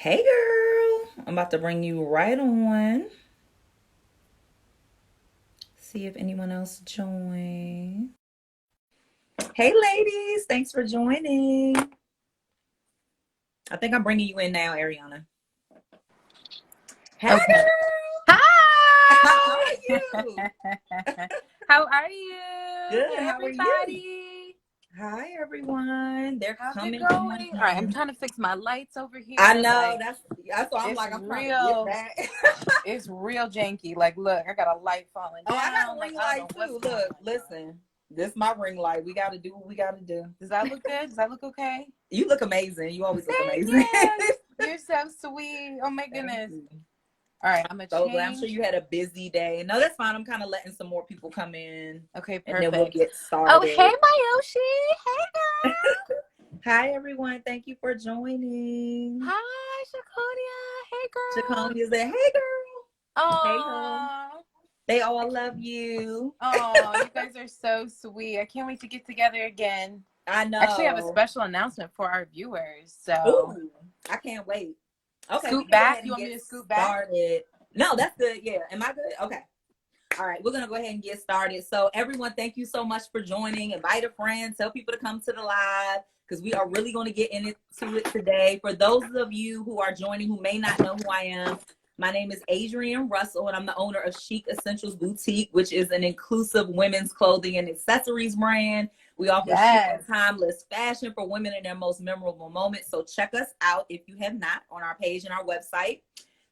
Hey girl, I'm about to bring you right on. See if anyone else join. Hey ladies, thanks for joining. I think I'm bringing you in now, Ariana. Hey Okay. girl, how Hi! are you? How are you? Good, Hey, how are you? everybody. Hi everyone. They're How's it coming going? All right, I'm in. trying to fix my lights over I here. know Like, that's why I'm it's like I'm trying to get real, back. it's real janky. Like, look, I got a light falling Oh, I got down. a Like, ring I don't light know what's too. going Look, on, y'all. listen. This is my ring light. We gotta do what we gotta do. Does that look good? Does that look okay? You look amazing. You always look Thank amazing. you. You're so sweet. Oh, my Thank goodness. you. All right, I'm going to So glad. I'm sure change. you had a busy day. No, that's fine. I'm kind of letting some more people come in Okay, and then we'll perfect. get Oh, hey, started. Mayoshi. Hey, girl. Hi, everyone. Thank you for joining. Hi, Shakonia. Hey, girl. Shakonia said, hey, girl. Hey, girl. Oh, They all love you. oh, you guys are so sweet. I can't wait to get together again. I I actually have a know. special announcement for our viewers. So Ooh, I can't wait. Okay, we scoot can go back. ahead You and want me get to scoot back? started. No, that's good. Yeah. Am I good? Okay. All right, we're gonna go ahead and get started. So everyone, thank you so much for joining. Invite a friend, tell people to come to the live because we are really going to get into it today. For those of you who are joining who may not know who I am, my name is Adrienne Russell, and I'm the owner of Chic Essentials Boutique, which is an inclusive women's clothing and accessories brand. We offer chic and Yes. timeless fashion for women in their most memorable moments. So check us out if you have not on our page and our website.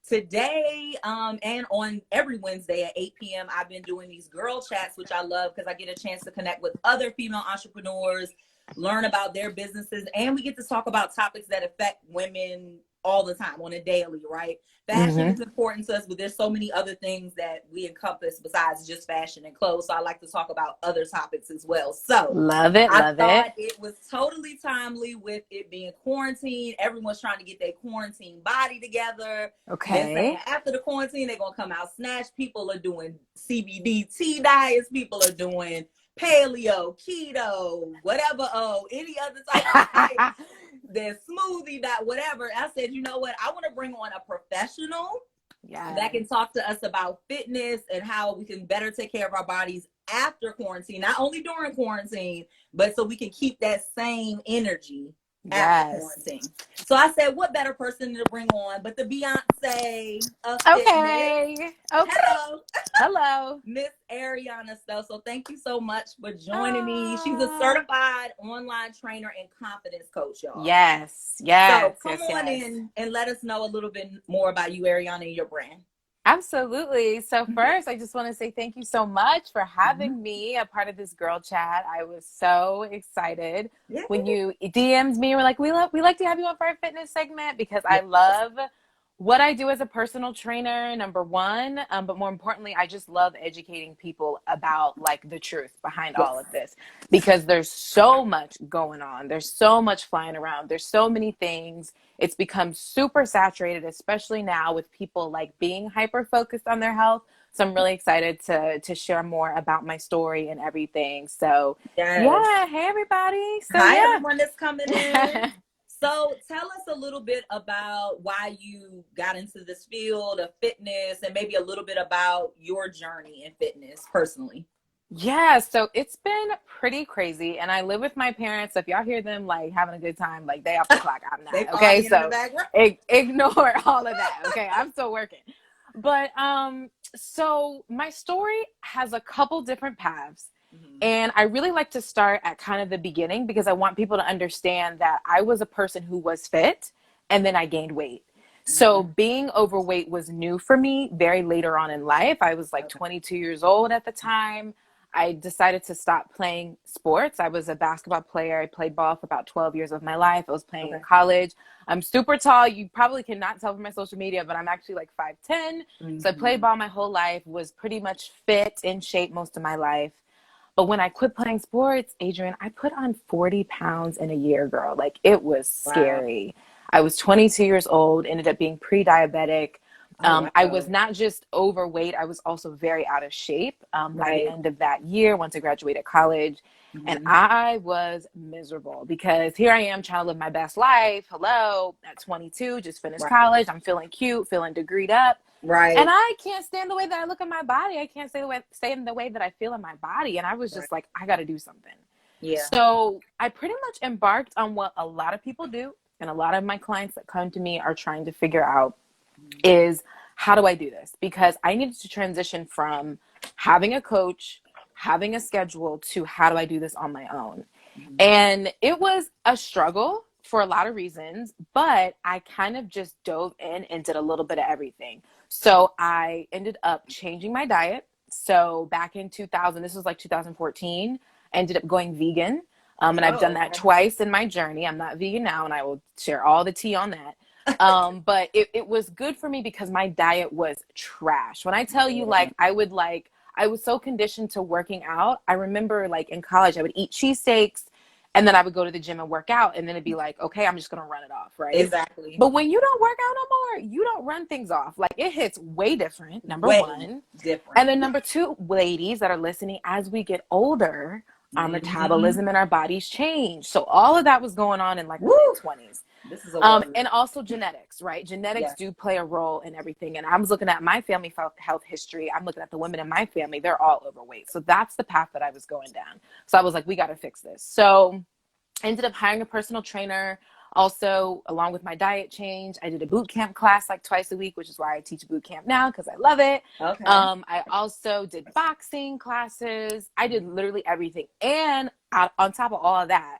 Today, and on every Wednesday at 8 p.m., I've been doing these girl chats, which I love because I get a chance to connect with other female entrepreneurs, learn about their businesses, and we get to talk about topics that affect women all the time on a daily, right? Fashion is important to us, but there's so many other things that we encompass besides just fashion and clothes. So I like to talk about other topics as well. So Love it. I Love it. thought it was totally timely with it being quarantine. Everyone's trying to get their quarantine body together. They're saying Okay. after the quarantine, they're going to come out snatched. People are doing CBD tea diets. People are doing paleo, keto, whatever, any other type of diet. There's smoothie diet, whatever. I said, you know what? I want to bring on a professional that Yes. can talk to us about fitness and how we can better take care of our bodies after quarantine, not only during quarantine, but so we can keep that same energy after Yes. quarantine. So I said, what better person to bring on but the Beyonce of Fitness? Okay. Okay. Hello, Hello. Miss Ariana Stowe. So thank you so much for joining me. She's a Oh. certified online trainer and confidence coach, y'all. Yes. So Yes. come Yes. on Yes. in and let us know a little bit more about you, Ariana, and your brand. Absolutely. So first, I just want to say thank you so much for Mm-hmm. having me a part of this girl chat. I was so excited Yeah. when you DM'd me. We're like, we like to have you on for our fitness segment because I Yes. love what I do as a personal trainer, number one. But more importantly, I just love educating people about like the truth behind Yes. all of this because there's so much going on. There's so much flying around. There's so many things. It's become super saturated, especially now with people like being hyper focused on their health. So I'm really excited to share more about my story and everything. So Yes. yeah, hey everybody. So Hi, yeah. everyone that's coming in. So tell us a little bit about why you got into this field of fitness and maybe a little bit about your journey in fitness personally. Yeah, so it's been pretty crazy. And I live with my parents. So if y'all hear them like having a good time, like they off the clock, I'm They not. Okay. partying in the So background. ignore all of that. Okay. I'm still working. But so my story has a couple different paths. Mm-hmm. And I really like to start at kind of the beginning because I want people to understand that I was a person who was fit and then I gained weight. So Mm-hmm. being overweight was new for me very later on in life. I was like Okay. 22 years old at the time. I decided to stop playing sports. I was a basketball player. I played ball for about 12 years of my life. I was playing in Okay. college. I'm super tall. You probably cannot tell from my social media, but I'm actually like 5'10". So I played Mm-hmm. ball my whole life, was pretty much fit, in shape most of my life. But when I quit playing sports, Adrienne, I put on 40 pounds in a year, girl. Like it was Wow. scary. I was 22 years old, ended up being pre diabetic. Oh, I wow. was not just overweight, I was also very out of shape by the Right. end of that year once I graduated college. And Hmm. I was miserable because here I am trying to live my best life. Hello, at 22, just finished Right. college. I'm feeling cute, feeling degreed up. And Right. I can't stand the way that I look at my body. I can't stand the way that I feel in my body. And I was Right. just like, I got to do something. Yeah. So I pretty much embarked on what a lot of people do. And a lot of my clients that come to me are trying to figure out is, how do I do this? Because I needed to transition from having a coach, having a schedule, to how do I do this on my own? Mhm. And it was a struggle for a lot of reasons, but I kind of just dove in and did a little bit of everything. So I ended up changing my diet. So back in 2000, this was like 2014, I ended up going vegan. And I've done Oh, that okay. twice in my journey. I'm not vegan now, and I will share all the tea on that. But it was good for me because my diet was trash. When I tell you, Yeah. I was so conditioned to working out. I remember like in college, I would eat cheesesteaks and then I would go to the gym and work out. And then it'd be like, okay, I'm just going to run it off. Right. Exactly. But when you don't work out no more, you don't run things off. Like, it hits way different, number Way one. different. And then number two, ladies that are listening, as we get older, our Hmm. metabolism and our bodies change. So all of that was going on in like my Woo! mid-20s. This is a word. And also genetics, right? Genetics Yeah. do play a role in everything. And I was looking at my family health history. I'm looking at the women in my family. They're all overweight. So that's the path that I was going down. So I was like, we got to fix this. So I ended up hiring a personal trainer. Also, along with my diet change, I did a boot camp class like twice a week, which is why I teach boot camp now, because I love it. Okay. I also did boxing classes. I did literally everything. And on top of all of that,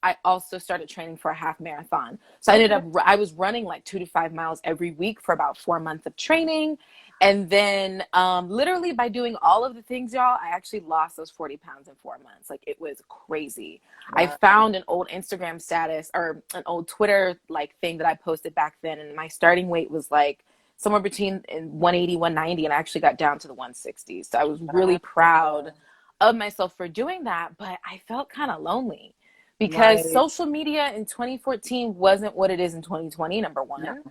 I also started training for a half marathon. So Okay. I was running like 2 to 5 miles every week for about 4 months of training. And then literally by doing all of the things, y'all, I actually lost those 40 pounds in 4 months. Like, it was crazy. I Wow. found an old Instagram status or an old Twitter like thing that I posted back then. And my starting weight was like somewhere between 180, 190. And I actually got down to the 160s. So I was really proud Wow. of myself for doing that. But I felt kind of lonely because Right. social media in 2014 wasn't what it is in 2020, number No.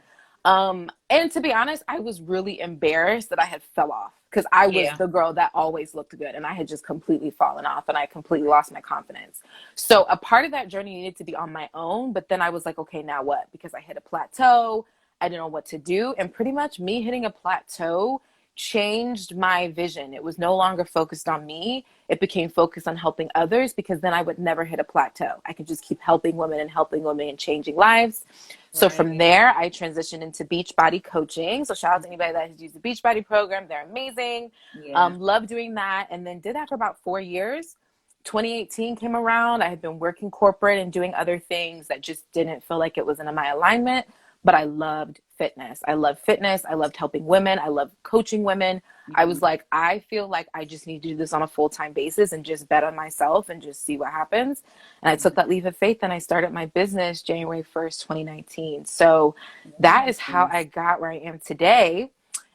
one. And to be honest, I was really embarrassed that I had fell off because I was Yeah. the girl that always looked good and I had just completely fallen off and I completely lost my confidence. So a part of that journey needed to be on my own, but then I was like, okay, now what? Because I hit a plateau. I didn't know what to do. And pretty much me hitting a plateau changed my vision. It was no longer focused on me. It became focused on helping others, because then I would never hit a plateau. I could just keep helping women and changing lives. So from Right. there, I transitioned into Beachbody coaching. So shout out to anybody that has used the Beachbody program. They're amazing. Yeah. Love doing that. And then did that for about 4 years. 2018 came around. I had been working corporate and doing other things that just didn't feel like it was in my alignment. But I loved fitness. I loved fitness. I loved helping women. I loved coaching women. I was Mhm. like, I feel like I just need to do this on a full-time basis and just bet on myself and just see what happens. And I took Mhm. that leap of faith and I started my business January 1st, 2019. So that is how Nice. I got where I am today.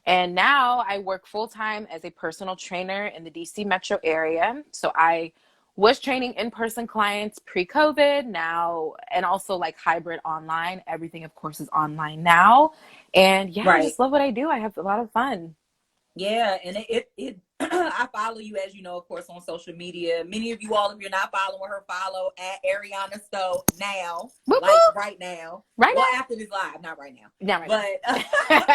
And now I work full-time as a personal trainer in the DC metro area. So I was training in-person clients pre-COVID now, and also like hybrid online. Everything, of course, is online now. And yeah, I Right. just love what I do. I have a lot of fun. Yeah, and it I follow you, as you know, of course, on social media. Many of you all, if you're not following her, follow at Ariana Stowe now, Whoop, like whoop. right now. Right Well, after this live, not right now. now? Not right But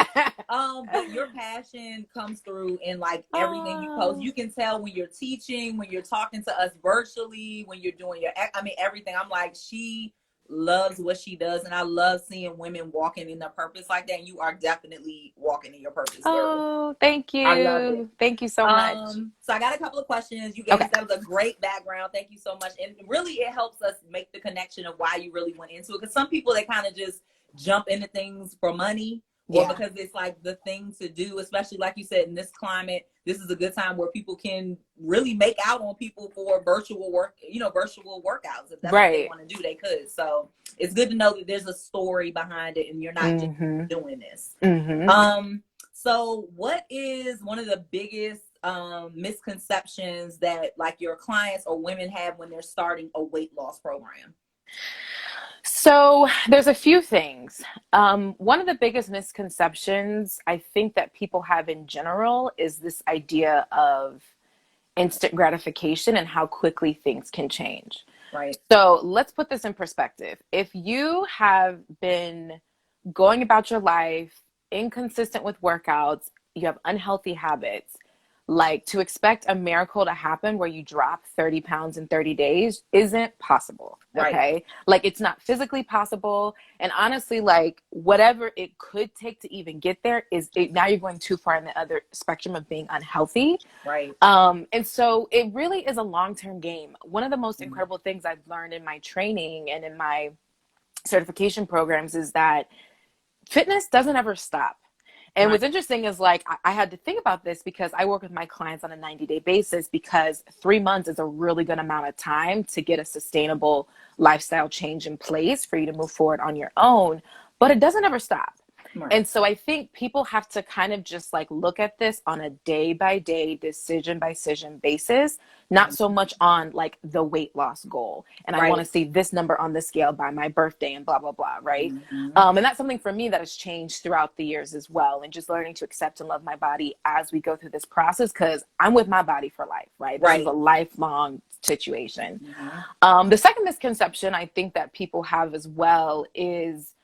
now. but your passion comes through in like everything you post. Oh, You can tell when you're teaching, when you're talking to us virtually, when you're doing your, I mean, everything. I'm like, she loves what she does, and I love seeing women walking in their purpose like that. And you are definitely walking in your purpose, girl. oh, thank I love it. you. Thank you so much. So I got a couple of questions. You gave Okay. us, that was a great background. Thank you so much. And really, it helps us make the connection of why you really went into it. Because some people, they kind of just jump into things for money, or Yeah. because it's like the thing to do, especially like you said, in this climate. This is a good time where people can really make out on people for virtual work, virtual workouts. If that's what they Right. want to do, they could. So it's good to know that there's a story behind it and you're not just Mm-hmm. doing this. Mm-hmm. So what is one of the biggest misconceptions that like your clients or women have when they're starting a weight loss program? So there's a few things. One of the biggest misconceptions I think that people have in general is this idea of instant gratification and how quickly things can change. Right. So let's put this in perspective. If you have been going about your life inconsistent with workouts, you have unhealthy habits, like to expect a miracle to happen where you drop 30 pounds in 30 days isn't possible. Right. Okay. Like it's not physically possible. And honestly, like whatever it could take to even get there now you're going too far in the other spectrum of being unhealthy. Right. And so it really is a long-term game. One of the most incredible things I've learned in my training and in my certification programs is that fitness doesn't ever stop. And what's interesting is like, I had to think about this because I work with my clients on a 90-day basis because 3 months is a really good amount of time to get a sustainable lifestyle change in place for you to move forward on your own, but it doesn't ever stop. Right. And so I think people have to kind of just like look at this on a day by day, decision by decision basis, not so much on like the weight loss goal. And I want to see this number on the scale by my birthday and blah, blah, blah. Right. And that's something for me that has changed throughout the years as well. And just learning to accept and love my body as we go through this process, because I'm with my body for life. Right. This is a lifelong situation. The second misconception I think that people have as well is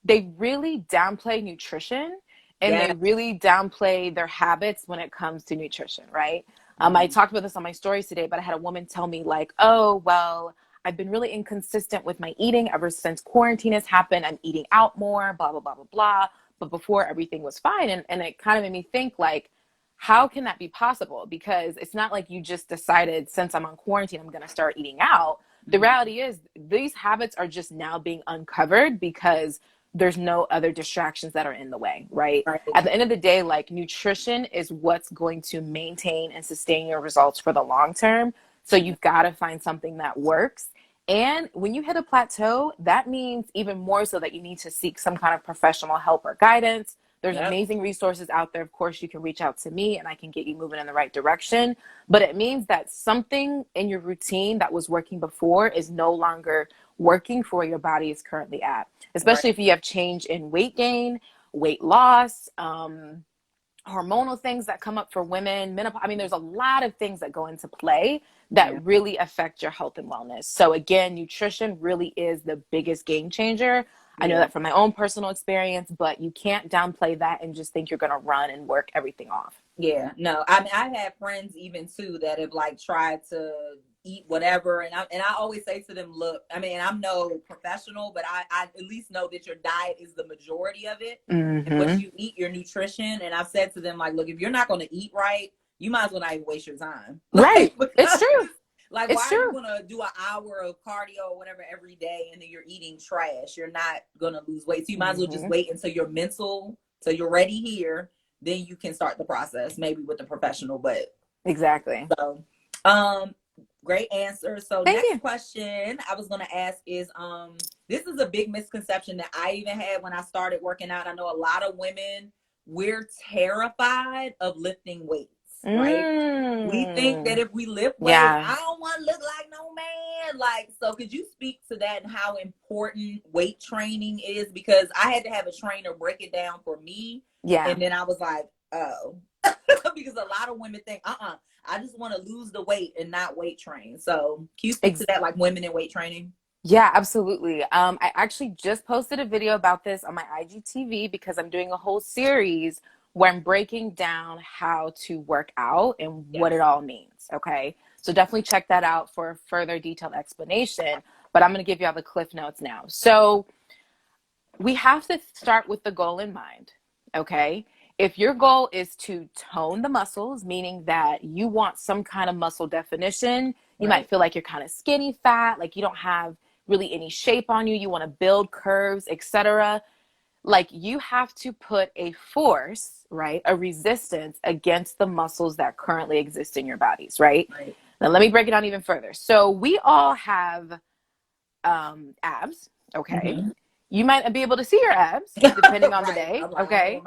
they really downplay nutrition and they really downplay their habits when it comes to nutrition, right? I talked about this on my stories today, but I had a woman tell me like, oh, well, I've been really inconsistent with my eating ever since quarantine has happened. I'm eating out more, blah, blah, blah, blah, blah. But before everything was fine. And it kind of made me think like, how can that be possible? Because it's not like you just decided since I'm on quarantine, I'm going to start eating out. The reality is these habits are just now being uncovered because there's no other distractions that are in the way, right? At the end of the day, like nutrition is what's going to maintain and sustain your results for the long term. So you've got to find something that works. And when you hit a plateau, that means even more so that you need to seek some kind of professional help or guidance. There's amazing resources out there. Of course, you can reach out to me and I can get you moving in the right direction. But it means that something in your routine that was working before is no longer working for where your body is currently at, especially if you have change in weight gain, weight loss, hormonal things that come up for women, menopause. I mean, there's a lot of things that go into play that really affect your health and wellness. So again, nutrition really is the biggest game changer. I know that from my own personal experience, but you can't downplay that and just think you're going to run and work everything off. Yeah, no, I mean, I've had friends even too that have like tried to eat whatever. And I always say to them, look, I mean, I'm no professional, but I at least know that your diet is the majority of it. And what you eat, your nutrition. And I've said to them, like, look, if you're not going to eat right, you might as well not even waste your time. Right. It's true. Like, why are you going to do an hour of cardio or whatever every day and then you're eating trash? You're not going to lose weight. So you might as well just wait until you're mental, so you're ready here. Then you can start the process, maybe with a professional. But exactly. So, great answer. So next question I was going to ask is, this is a big misconception that I even had when I started working out. I know a lot of women, we're terrified of lifting weights. Right? We think that if we lift weights, I don't want to look like no man. Like, so could you speak to that and how important weight training is? Because I had to have a trainer break it down for me. Yeah. And then I was like, oh, because a lot of women think, I just want to lose the weight and not weight train. So can you speak to that, like women in weight training? Yeah, absolutely. I actually just posted a video about this on my IGTV because I'm doing a whole series where I'm breaking down how to work out and what it all means. Okay. So definitely check that out for a further detailed explanation, but I'm going to give you all the cliff notes now. So we have to start with the goal in mind. Okay. If your goal is to tone the muscles, meaning that you want some kind of muscle definition, you might feel like you're kind of skinny fat, like you don't have really any shape on you. You want to build curves, etc. Like you have to put a force, right? A resistance against the muscles that currently exist in your bodies, right? Now let me break it down even further. So we all have abs, okay? You might be able to see your abs depending on the day, okay?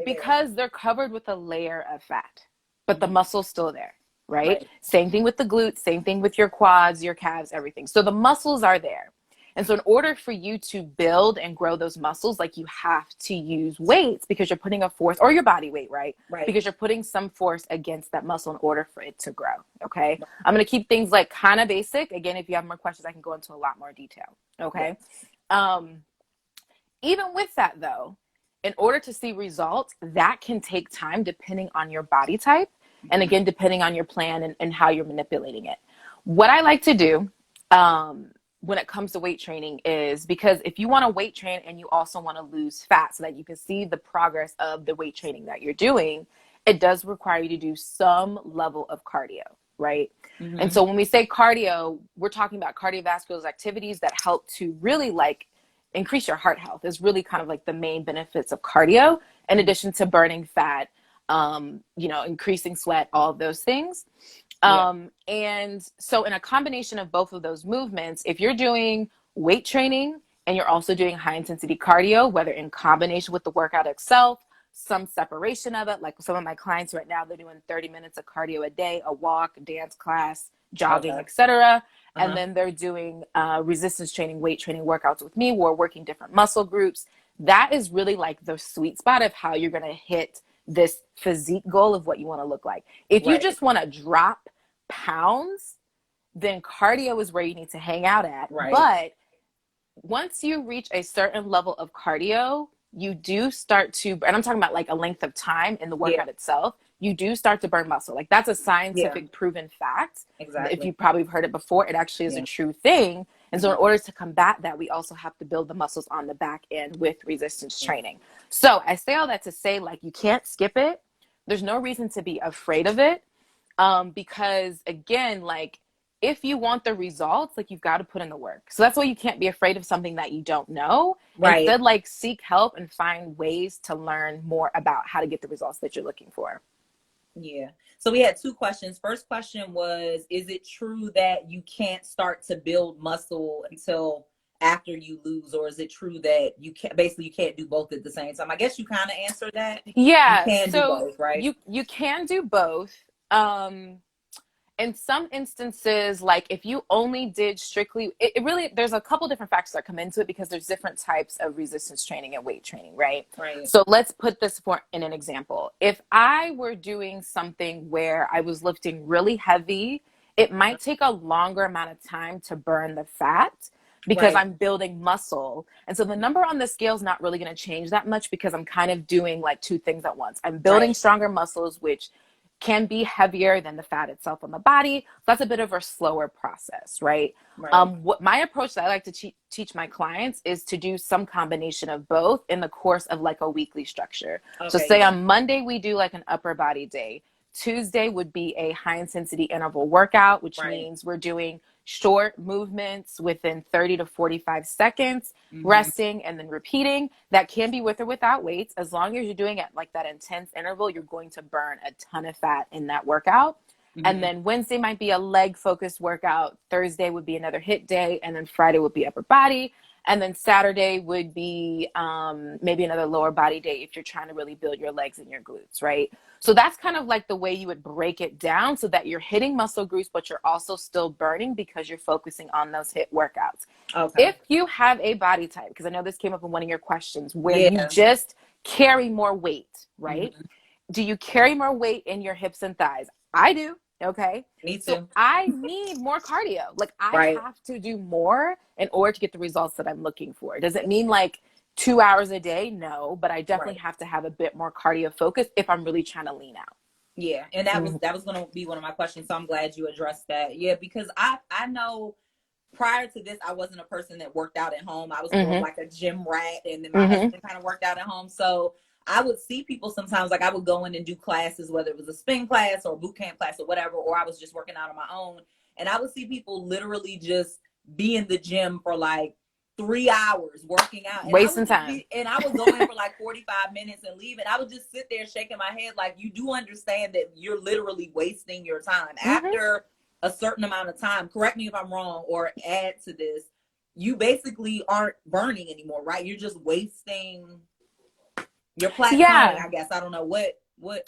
Because they're covered with a layer of fat, but the muscle's still there, right? Same thing with the glutes, same thing with your quads, your calves, everything. So the muscles are there. And so in order for you to build and grow those muscles, like, you have to use weights because you're putting a force, or your body weight, right? Because you're putting some force against that muscle in order for it to grow. Okay. I'm going to keep things like kind of basic. Again, if you have more questions, I can go into a lot more detail. Okay. Even with that though, in order to see results, that can take time depending on your body type. And again, depending on your plan and how you're manipulating it. What I like to do, when it comes to weight training is, because if you want to weight train and you also want to lose fat so that you can see the progress of the weight training that you're doing, it does require you to do some level of cardio, right? And so when we say cardio, we're talking about cardiovascular activities that help to really like increase your heart health is really kind of like the main benefits of cardio, in addition to burning fat, you know, increasing sweat, all of those things. And so in a combination of both of those movements, if you're doing weight training and you're also doing high intensity cardio, whether in combination with the workout itself, some separation of it, like some of my clients right now, they're doing 30 minutes of cardio a day, a walk, a dance class, jogging, etc. And then they're doing resistance training, weight training workouts with me. We're working different muscle groups. That is really like the sweet spot of how you're going to hit this physique goal of what you want to look like. If you just want to drop pounds, then cardio is where you need to hang out at. But once you reach a certain level of cardio, you do start to, and I'm talking about like a length of time in the workout itself, you do start to burn muscle. Like, that's a scientific proven fact. If you probably have heard it before, it actually is a true thing. And so in order to combat that, we also have to build the muscles on the back end with resistance training. So I say all that to say, like, you can't skip it. There's no reason to be afraid of it. Because again, like, if you want the results, like, you've got to put in the work. So that's why you can't be afraid of something that you don't know. Instead, like, seek help and find ways to learn more about how to get the results that you're looking for. Yeah. So we had two questions. First question was, is it true that you can't start to build muscle until after you lose, or is it true that you can't, basically you can't do both at the same time? I guess you kind of answered that. Yeah. You can do both, right? You can do both. In some instances, like, if you only did strictly, it really, there's a couple different factors that come into it, because there's different types of resistance training and weight training, right? So let's put this in an example. If I were doing something where I was lifting really heavy, it might take a longer amount of time to burn the fat, because I'm building muscle. And so the number on the scale is not really going to change that much, because I'm kind of doing like two things at once. I'm building stronger muscles, which can be heavier than the fat itself on the body. So that's a bit of a slower process, right? What my approach that I like to teach my clients is to do some combination of both in the course of like a weekly structure. So say on Monday, we do like an upper body day. Tuesday would be a high intensity interval workout, which means we're doing short movements within 30 to 45 seconds, resting and then repeating. That can be with or without weights. As long as you're doing it like that intense interval, you're going to burn a ton of fat in that workout. And then Wednesday might be a leg focused workout. Thursday would be another HIIT day. And then Friday would be upper body. And then Saturday would be maybe another lower body day if you're trying to really build your legs and your glutes, right? So that's kind of like the way you would break it down, so that you're hitting muscle groups, but you're also still burning because you're focusing on those HIIT workouts. If you have a body type, because I know this came up in one of your questions, where you just carry more weight, right? Do you carry more weight in your hips and thighs? I do. Okay. Me too. So I need more cardio. Like, I have to do more in order to get the results that I'm looking for. Does it mean like 2 hours a day? No, but I definitely have to have a bit more cardio focus if I'm really trying to lean out. Yeah. And that was going to be one of my questions. So I'm glad you addressed that. Yeah. Because I know prior to this, I wasn't a person that worked out at home. I was more like a gym rat, and then my husband kind of worked out at home. So I would see people sometimes, like I would go in and do classes, whether it was a spin class or a boot camp class or whatever, or I was just working out on my own. And I would see people literally just be in the gym for like 3 hours working out. And wasting time. And I would go in for like 45 minutes and leave. And I would just sit there shaking my head like, you do understand that you're literally wasting your time. After a certain amount of time, correct me if I'm wrong or add to this, you basically aren't burning anymore, right? You're just wasting. You're plateauing, I guess. I don't know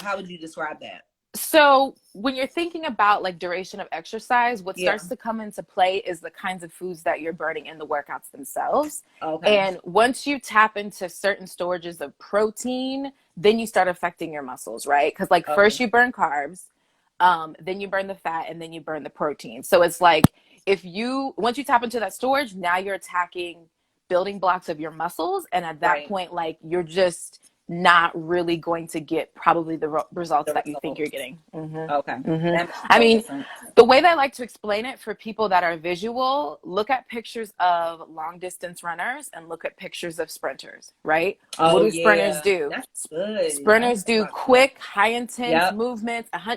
how would you describe that? So when you're thinking about like duration of exercise, what Yeah. starts to come into play is the kinds of foods that you're burning in the workouts themselves. Okay. And once you tap into certain storages of protein, then you start affecting your muscles, right? Because like Okay. first you burn carbs, then you burn the fat, and then you burn the protein. So it's like once you tap into that storage, now you're attacking building blocks of your muscles. And at that Right. point, like you're just not really going to get probably the results The that you think you're results. getting. Okay. That makes I total mean, sense. the way that I like to explain it for people that are visual, look at pictures of long distance runners and look at pictures of sprinters, right? What Oh do sprinters yeah. do? That's good. I Sprinters didn't think do about that. quick, high intense Yep. movements. I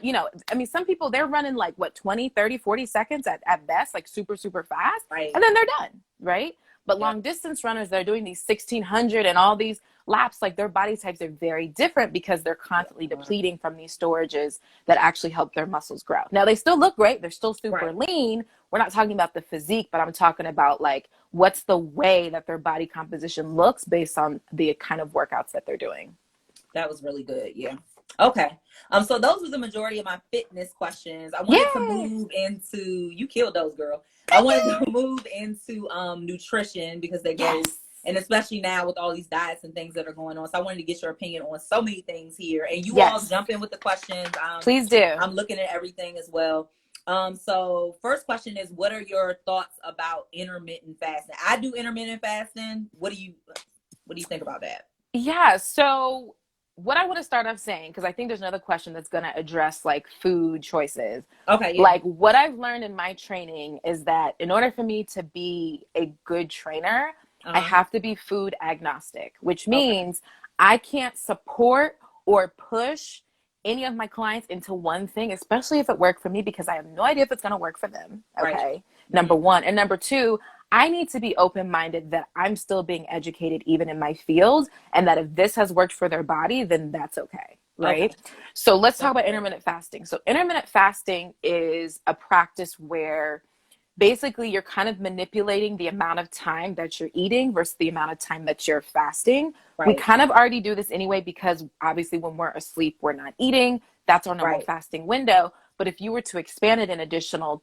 mean, some people, they're running like what, 20, 30, 40 seconds at best, like super, super fast. Right. And then they're done, right? But Yep. long distance runners, they're doing these 1600 and all these laps, like their body types are very different because they're constantly depleting from these storages that actually help their muscles grow. Now they still look great. They're still super Right. lean. We're not talking about the physique, but I'm talking about like what's the way that their body composition looks based on the kind of workouts that they're doing. That was really good. Yeah. Okay. So those were the majority of my fitness questions. I wanted to Yay! move into, you killed those, girl. I wanted to move into nutrition because they go, Yes. and especially now with all these diets and things that are going on. So I wanted to get your opinion on so many things here. And you all Yes. jump in with the questions. Please do. I'm looking at everything as well. So first question is, what are your thoughts about intermittent fasting? I do intermittent fasting. What do you think about that? Yeah. So what I want to start off saying, because I think there's another question that's going to address like food choices. Okay. Yeah. Like what I've learned in my training is that in order for me to be a good trainer, I have to be food agnostic, which means I can't support or push any of my clients into one thing, especially if it worked for me, because I have no idea if it's going to work for them. Okay. Right. Number one. And number two, I need to be open-minded that I'm still being educated even in my field, and that if this has worked for their body, then that's okay. Right. Okay. So let's talk about intermittent fasting. So intermittent fasting is a practice where basically you're kind of manipulating the amount of time that you're eating versus the amount of time that you're fasting. Right. We kind of already do this anyway, because obviously when we're asleep, we're not eating. That's our normal fasting window. But if you were to expand it an additional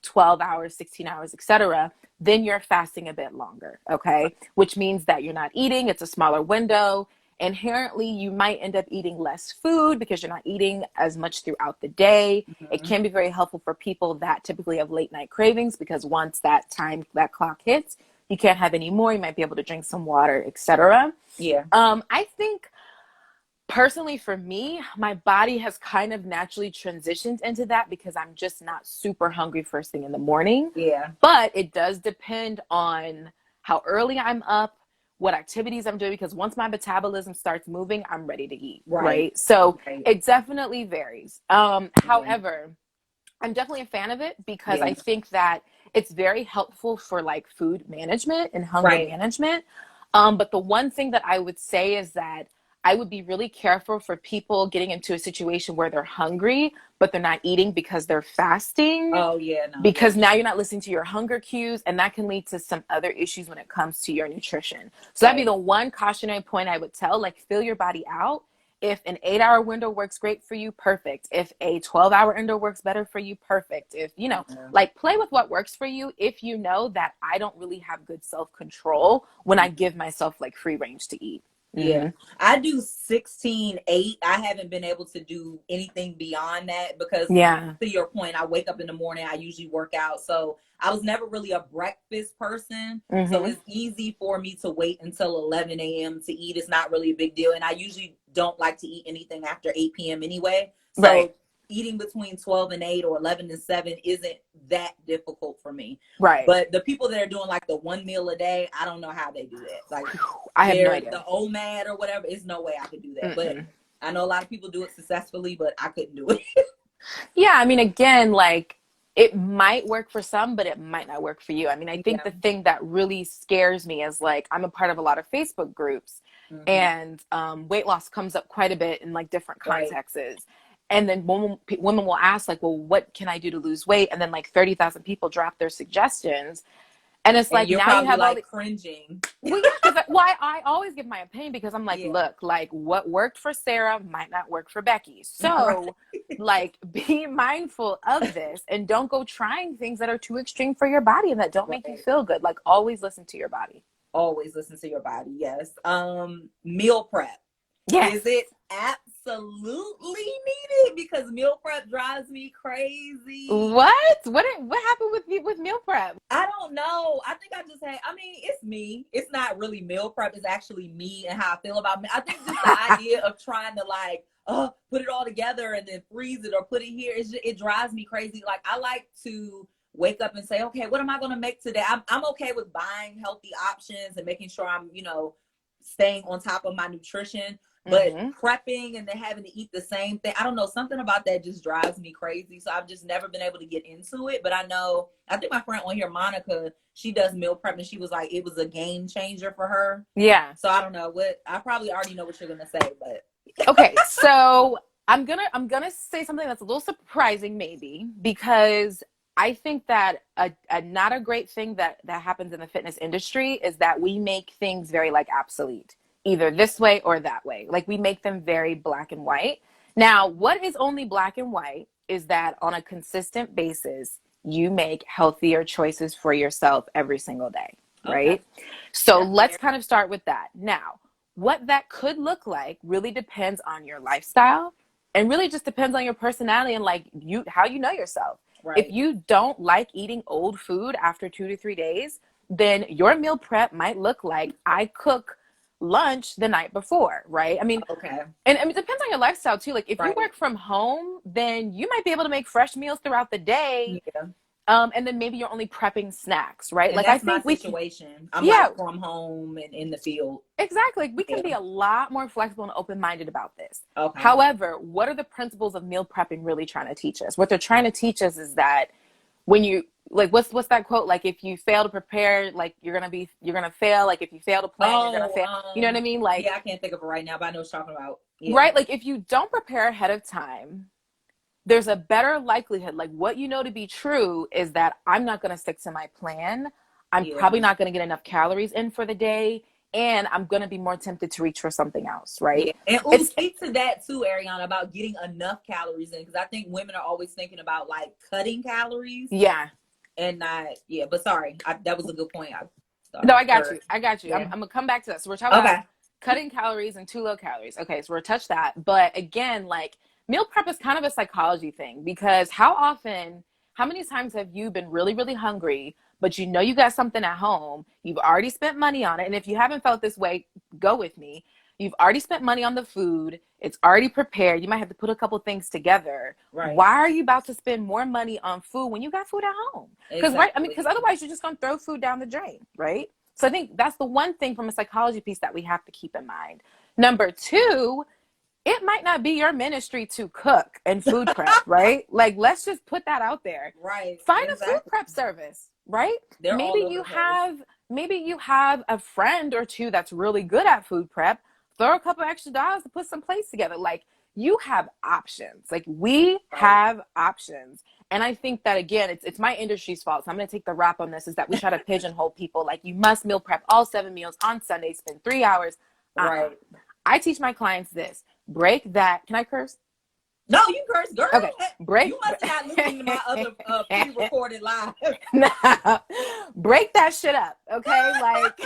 12 hours, 16 hours, etc., then you're fasting a bit longer. Okay. Which means that you're not eating. It's a smaller window. Inherently, you might end up eating less food because you're not eating as much throughout the day. It can be very helpful for people that typically have late night cravings, because once that clock hits, you can't have any more. You might be able to drink some water, etc. Yeah. I think personally for me, my body has kind of naturally transitioned into that because I'm just not super hungry first thing in the morning. Yeah. But it does depend on how early I'm up, what activities I'm doing, because once my metabolism starts moving, I'm ready to eat. Right. So it definitely varies. However, I'm definitely a fan of it because I think that it's very helpful for like food management and hunger management. But the one thing that I would say is that I would be really careful for people getting into a situation where they're hungry, but they're not eating because they're fasting. Oh, yeah. No. Because now you're not listening to your hunger cues, and that can lead to some other issues when it comes to your nutrition. So that'd be the one cautionary point I would tell, like fill your body out. If an 8-hour window works great for you, perfect. If a 12-hour window works better for you, perfect. If, like play with what works for you. If you know that I don't really have good self-control when I give myself like free range to eat. Yeah. I do 16-8. I haven't been able to do anything beyond that because to your point, I wake up in the morning, I usually work out. So I was never really a breakfast person. So it's easy for me to wait until 11 a.m. to eat. It's not really a big deal. And I usually don't like to eat anything after 8 p.m. anyway. So eating between 12 and 8 or 11 and 7 isn't that difficult for me. Right. But the people that are doing like the one meal a day, I don't know how they do that. Like I have no idea. The OMAD or whatever, there's no way I could do that. But I know a lot of people do it successfully, but I couldn't do it. Yeah. I mean, again, like it might work for some, but it might not work for you. I mean, I think the thing that really scares me is like, I'm a part of a lot of Facebook groups and weight loss comes up quite a bit in like different contexts. And then women will ask like, well, what can I do to lose weight? And then like 30,000 people drop their suggestions. And it's And like, you're now you probably have all like the, cringing. well, yeah, because I always give my opinion because I'm like, Yeah. look, like what worked for Sarah might not work for Becky. Right. So like be mindful of this and don't go trying things that are too extreme for your body and that don't make you Right. feel good. Like always listen to your body. Always listen to your body. Yes. Meal prep. Yes. Is it absolutely needed? Because meal prep drives me crazy. What happened with meal prep? I don't know. I think I just had, I mean, it's me. It's not really meal prep. It's actually me and how I feel about me. I think just the idea of trying to like, put it all together and then freeze it or put it here, it drives me crazy. Like I like to wake up and say, okay, what am I going to make today? I'm okay with buying healthy options and making sure I'm, staying on top of my nutrition. But prepping and then having to eat the same thing, I don't know, something about that just drives me crazy. So I've just never been able to get into it. But I think my friend on here, Monica, she does meal prep and she was like, it was a game changer for her. Yeah. So I don't know I probably already know what you're gonna say, but Okay, so I'm gonna say something that's a little surprising maybe because I think that a not a great thing that happens in the fitness industry is that we make things very like obsolete, either this way or that way. Like we make them very black and white. Now, what is only black and white is that on a consistent basis, you make healthier choices for yourself every single day, right? Okay. So let's kind of start with that. Now, what that could look like really depends on your lifestyle and really just depends on your personality and like how you know yourself. Right. If you don't like eating old food after 2 to 3 days, then your meal prep might look like I cook lunch the night before, right? I mean, okay. And I mean, it depends on your lifestyle too. Like if you Right. work from home, then you might be able to make fresh meals throughout the day. Yeah. And then maybe you're only prepping snacks, right? And like that's I think my situation. I'm yeah, like from home and in the field. exactly. We can be a lot more flexible and open-minded about this. Okay. However, what are the principles of meal prepping really trying to teach us? What they're trying to teach us is that when you like what's that quote? Like if you fail to prepare, like you're gonna fail. Like if you fail to plan, you're gonna fail. You know what I mean? Like yeah, I can't think of it right now, but I know what you're talking about. Yeah. Right? Like if you don't prepare ahead of time, there's a better likelihood, like what you know to be true is that I'm not going to stick to my plan. I'm probably not going to get enough calories in for the day. And I'm going to be more tempted to reach for something else, right? Yeah. And speak to that too, Ariana, about getting enough calories in. Because I think women are always thinking about like cutting calories. Yeah. And not, but sorry, that was a good point. I got you. Yeah. I'm going to come back to that. So we're talking about cutting calories and too low calories. Okay, so we're touch that. But again, like meal prep is kind of a psychology thing because how many times have you been really, really hungry, but you know you got something at home, you've already spent money on it. And if you haven't felt this way, go with me. You've already spent money on the food. It's already prepared. You might have to put a couple things together. Right. Why are you about to spend more money on food when you got food at home? Because because otherwise you're just going to throw food down the drain, right? So I think that's the one thing from a psychology piece that we have to keep in mind. Number two, it might not be your ministry to cook and food prep, right? Like, let's just put that out there. Right. Find a food prep service, right? Maybe you have a friend or two that's really good at food prep. Throw a couple extra dollars to put some plates together. Like, you have options. Like, we have options. And I think that, again, it's my industry's fault. So I'm going to take the rap on this, is that we try to pigeonhole people. Like, you must meal prep all 7 meals on Sunday, spend 3 hours. Right. I teach my clients this. Break that. Can I curse? No, you curse, girl. Okay. You must not listen to my other pre-recorded live. Break that shit up, okay? Like,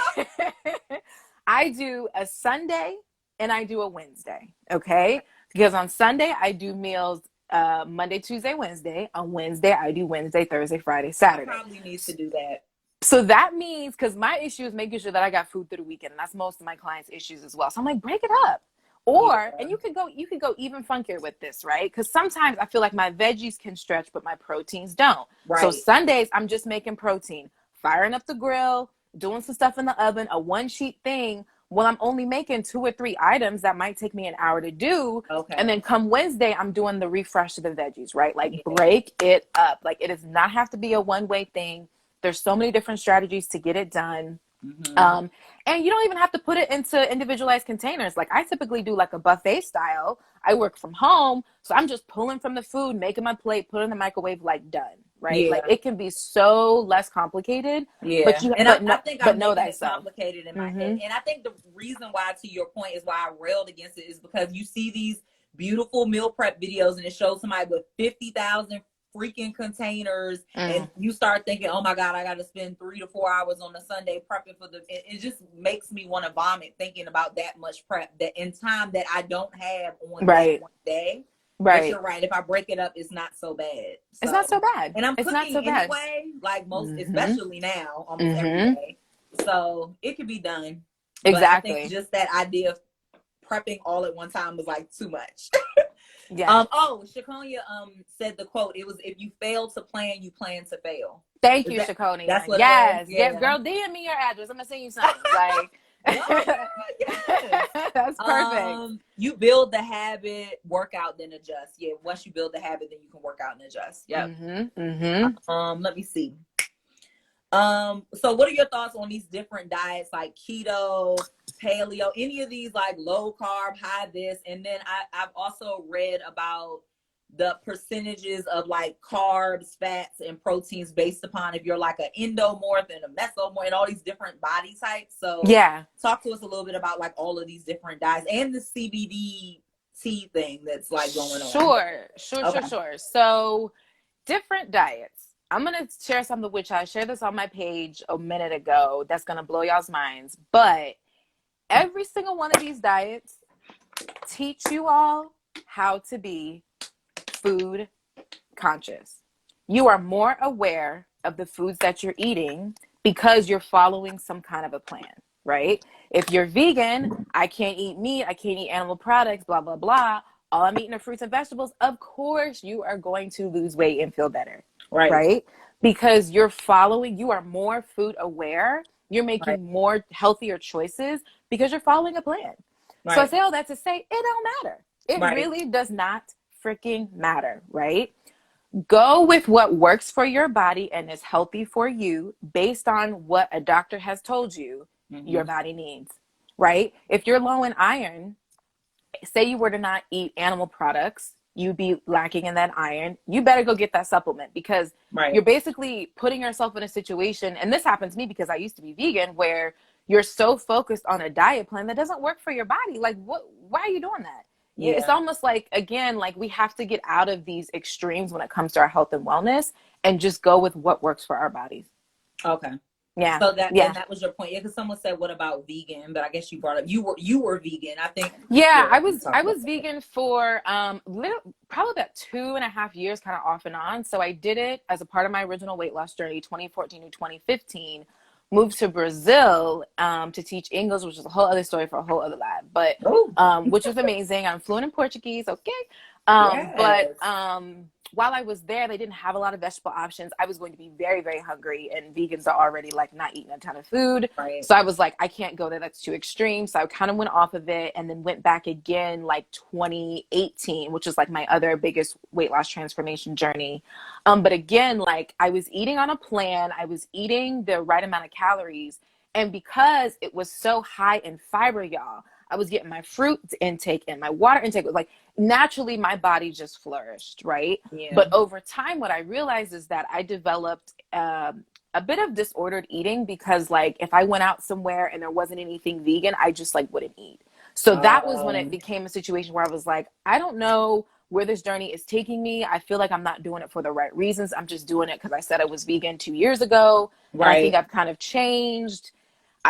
I do a Sunday and I do a Wednesday, okay? Because on Sunday, I do meals Monday, Tuesday, Wednesday. On Wednesday, I do Wednesday, Thursday, Friday, Saturday. I probably need to do that. So that means, because my issue is making sure that I got food through the weekend, and that's most of my clients' issues as well. So I'm like, break it up. Or, and you could go even funkier with this, right? Because sometimes I feel like my veggies can stretch, but my proteins don't. Right. So Sundays, I'm just making protein, firing up the grill, doing some stuff in the oven, a one-sheet thing. Well, I'm only making 2 or 3 items that might take me an hour to do. Okay. And then come Wednesday, I'm doing the refresh of the veggies, right? Like, break it up. Like, it does not have to be a one-way thing. There's so many different strategies to get it done. Mm-hmm. And you don't even have to put it into individualized containers. Like, I typically do like a buffet style. I work from home, so I'm just pulling from the food, making my plate, put it in the microwave, like, done, right? Like Yeah. it can be so less complicated, but Yeah. you, And I think I'm but know making it thyself. complicated in my Mm-hmm. and I think the reason why, to your point, is why I railed against it is because you see these beautiful meal prep videos and it shows somebody with 50,000 freaking containers and you start thinking, oh my God, I got to spend 3 to 4 hours on a Sunday prepping for it just makes me want to vomit thinking about that much prep that in time that I don't have on that Right. one day. But Right. you're right. If I break it up, it's not so bad. It's So, not so bad. and I'm It's not cooking so bad. anyway, like most, Mm-hmm. especially now, almost every Mm-hmm. day. So it could be done. But I think Exactly. just that idea of prepping all at one time was like too much. Yeah. Shakonia said the quote. It was, if you fail to plan, you plan to fail. Thank you, Shakonia. That's what it was? Yes. Yeah, Yeah. girl, DM me your address. I'm gonna send you something. Like yes. That's perfect. You build the habit, work out, then adjust. Yeah, once you build the habit, then you can work out and adjust. Yep. Mm-hmm. Mm-hmm. Let me see. So what are your thoughts on these different diets like keto, paleo, any of these like low carb, high this? And then I've also read about the percentages of like carbs, fats, and proteins based upon if you're like an endomorph and a mesomorph and all these different body types. So Yeah. talk to us a little bit about like all of these different diets and the CBD tea thing that's like going on. Sure. Okay. So different diets. I'm going to share something which I shared this on my page a minute ago. That's going to blow y'all's minds. But every single one of these diets teach you all how to be food conscious. You are more aware of the foods that you're eating because you're following some kind of a plan, right? If you're vegan, I can't eat meat, I can't eat animal products, blah, blah, blah. All I'm eating are fruits and vegetables. Of course, you are going to lose weight and feel better. Right? Because you are more food aware. You're making more healthier choices because you're following a plan. So I say all that to say it don't matter. It really does not freaking matter, right? Go with what works for your body and is healthy for you based on what a doctor has told you your body needs, right? If you're low in iron, say you were to not eat animal products, you'd be lacking in that iron. You better go get that supplement because you're basically putting yourself in a situation, and this happened to me because I used to be vegan, where you're so focused on a diet plan that doesn't work for your body. Like, why are you doing that? Yeah. It's almost like, again, like we have to get out of these extremes when it comes to our health and wellness and just go with what works for our bodies. Okay. Yeah. So that was your point. Yeah, because someone said, "What about vegan?" But I guess you brought up you were vegan. I think. Yeah, I was vegan for probably about 2.5 years, kind of off and on. So I did it as a part of my original weight loss journey, 2014 to 2015. Moved to Brazil to teach English, which is a whole other story for a whole other lab. But which was amazing. I'm fluent in Portuguese. Okay. But while I was there, they didn't have a lot of vegetable options. I was going to be very, very hungry, and vegans are already like not eating a ton of food. So I was like, I can't go there. That's too extreme. So I kind of went off of it and then went back again like 2018, which is like my other biggest weight loss transformation journey. But again, like I was eating on a plan. I was eating the right amount of calories. And because it was so high in fiber, y'all, I was getting my fruit intake and my water intake was like, naturally my body just flourished, right? Yeah. But over time, what I realized is that I developed a bit of disordered eating because like if I went out somewhere and there wasn't anything vegan, I just like wouldn't eat. So that was when it became a situation where I was like, I don't know where this journey is taking me. I feel like I'm not doing it for the right reasons. I'm just doing it because I said I was vegan 2 years ago. And I think I've kind of changed.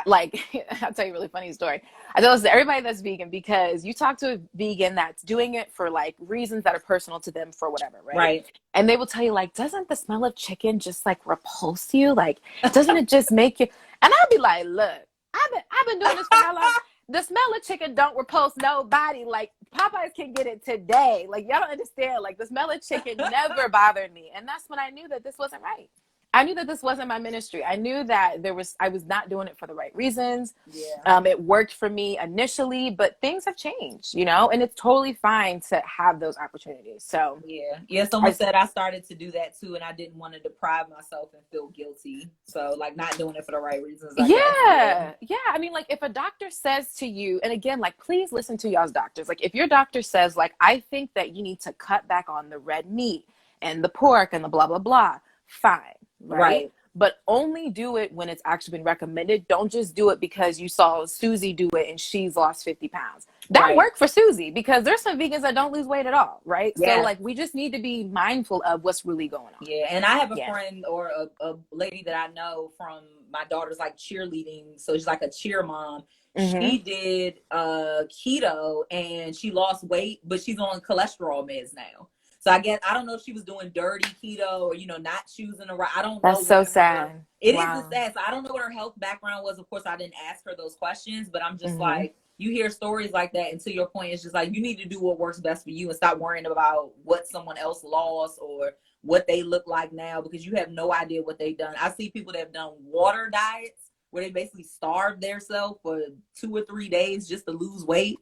Like, I'll tell you a really funny story. I tell this to everybody that's vegan because you talk to a vegan that's doing it for like reasons that are personal to them for whatever, right? And they will tell you like, doesn't the smell of chicken just like repulse you? Like, doesn't it just make you? And I'll be like, look, I've been doing this for how long? The smell of chicken don't repulse nobody. Like Popeyes can get it today. Like y'all don't understand. Like the smell of chicken never bothered me. And that's when I knew that this wasn't right. I knew that this wasn't my ministry. I knew that I was not doing it for the right reasons. Yeah. It worked for me initially, but things have changed, you know, and it's totally fine to have those opportunities. So yeah. Someone said I started to do that too, and I didn't want to deprive myself and feel guilty. So like not doing it for the right reasons. Yeah. I mean, like if a doctor says to you, and again, like please listen to y'all's doctors. Like if your doctor says like, I think that you need to cut back on the red meat and the pork and the blah, blah, blah. fine, right? Right. But only do it when it's actually been recommended. Don't just do it because you saw Susie do it and she's lost 50 pounds. That Right. worked for Susie, because there's some vegans that don't lose weight at all, right? So Yeah. like, we just need to be mindful of what's really going on. Yeah. And I have a Yeah. friend or a lady that I know from my daughter's like cheerleading. So she's like a cheer mom. She did keto and she lost weight, but she's on cholesterol meds now. So I guess I don't know if she was doing dirty keto or not choosing the right. I don't know. That's so What sad. It Wow. is sad. So I don't know what her health background was. Of course, I didn't ask her those questions, but I'm just Mhm. like, you hear stories like that, and to your point, it's just like you need to do what works best for you and stop worrying about what someone else lost or what they look like now, because you have no idea what they've done. I see people that have done water diets where they basically starve themselves for 2 or 3 days just to lose weight.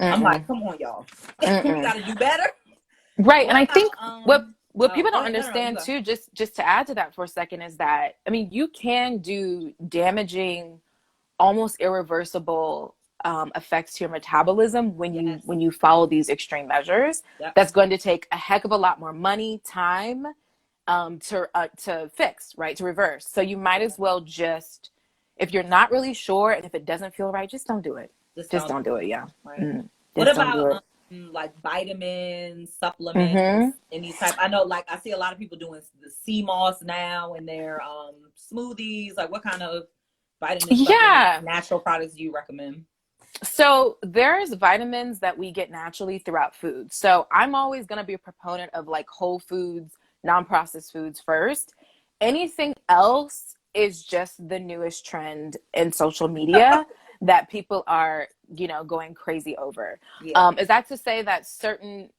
I'm like, come on, y'all. You got to do better. Right. And What I think about, what people go don't ahead. No, you understand go. too, just to add to that for a second, is that, I mean, you can do damaging, almost irreversible effects to your metabolism when Yes. you follow these extreme measures. Yep. That's going to take a heck of a lot more money, time, to fix, right, to reverse. So you might as well just, if you're not really sure and if it doesn't feel right, just don't do it. Just don't do it. Yeah. Right. What Just don't do about it. like vitamins, supplements, any type? I know, like I see a lot of people doing the sea moss now in their smoothies. Like, what kind of vitamins, supplements, natural products do you recommend? So there's vitamins that we get naturally throughout food. So I'm always going to be a proponent of like whole foods, non-processed foods first. Anything else is just the newest trend in social media that people are, going crazy over. Yeah. Is that to say that certain,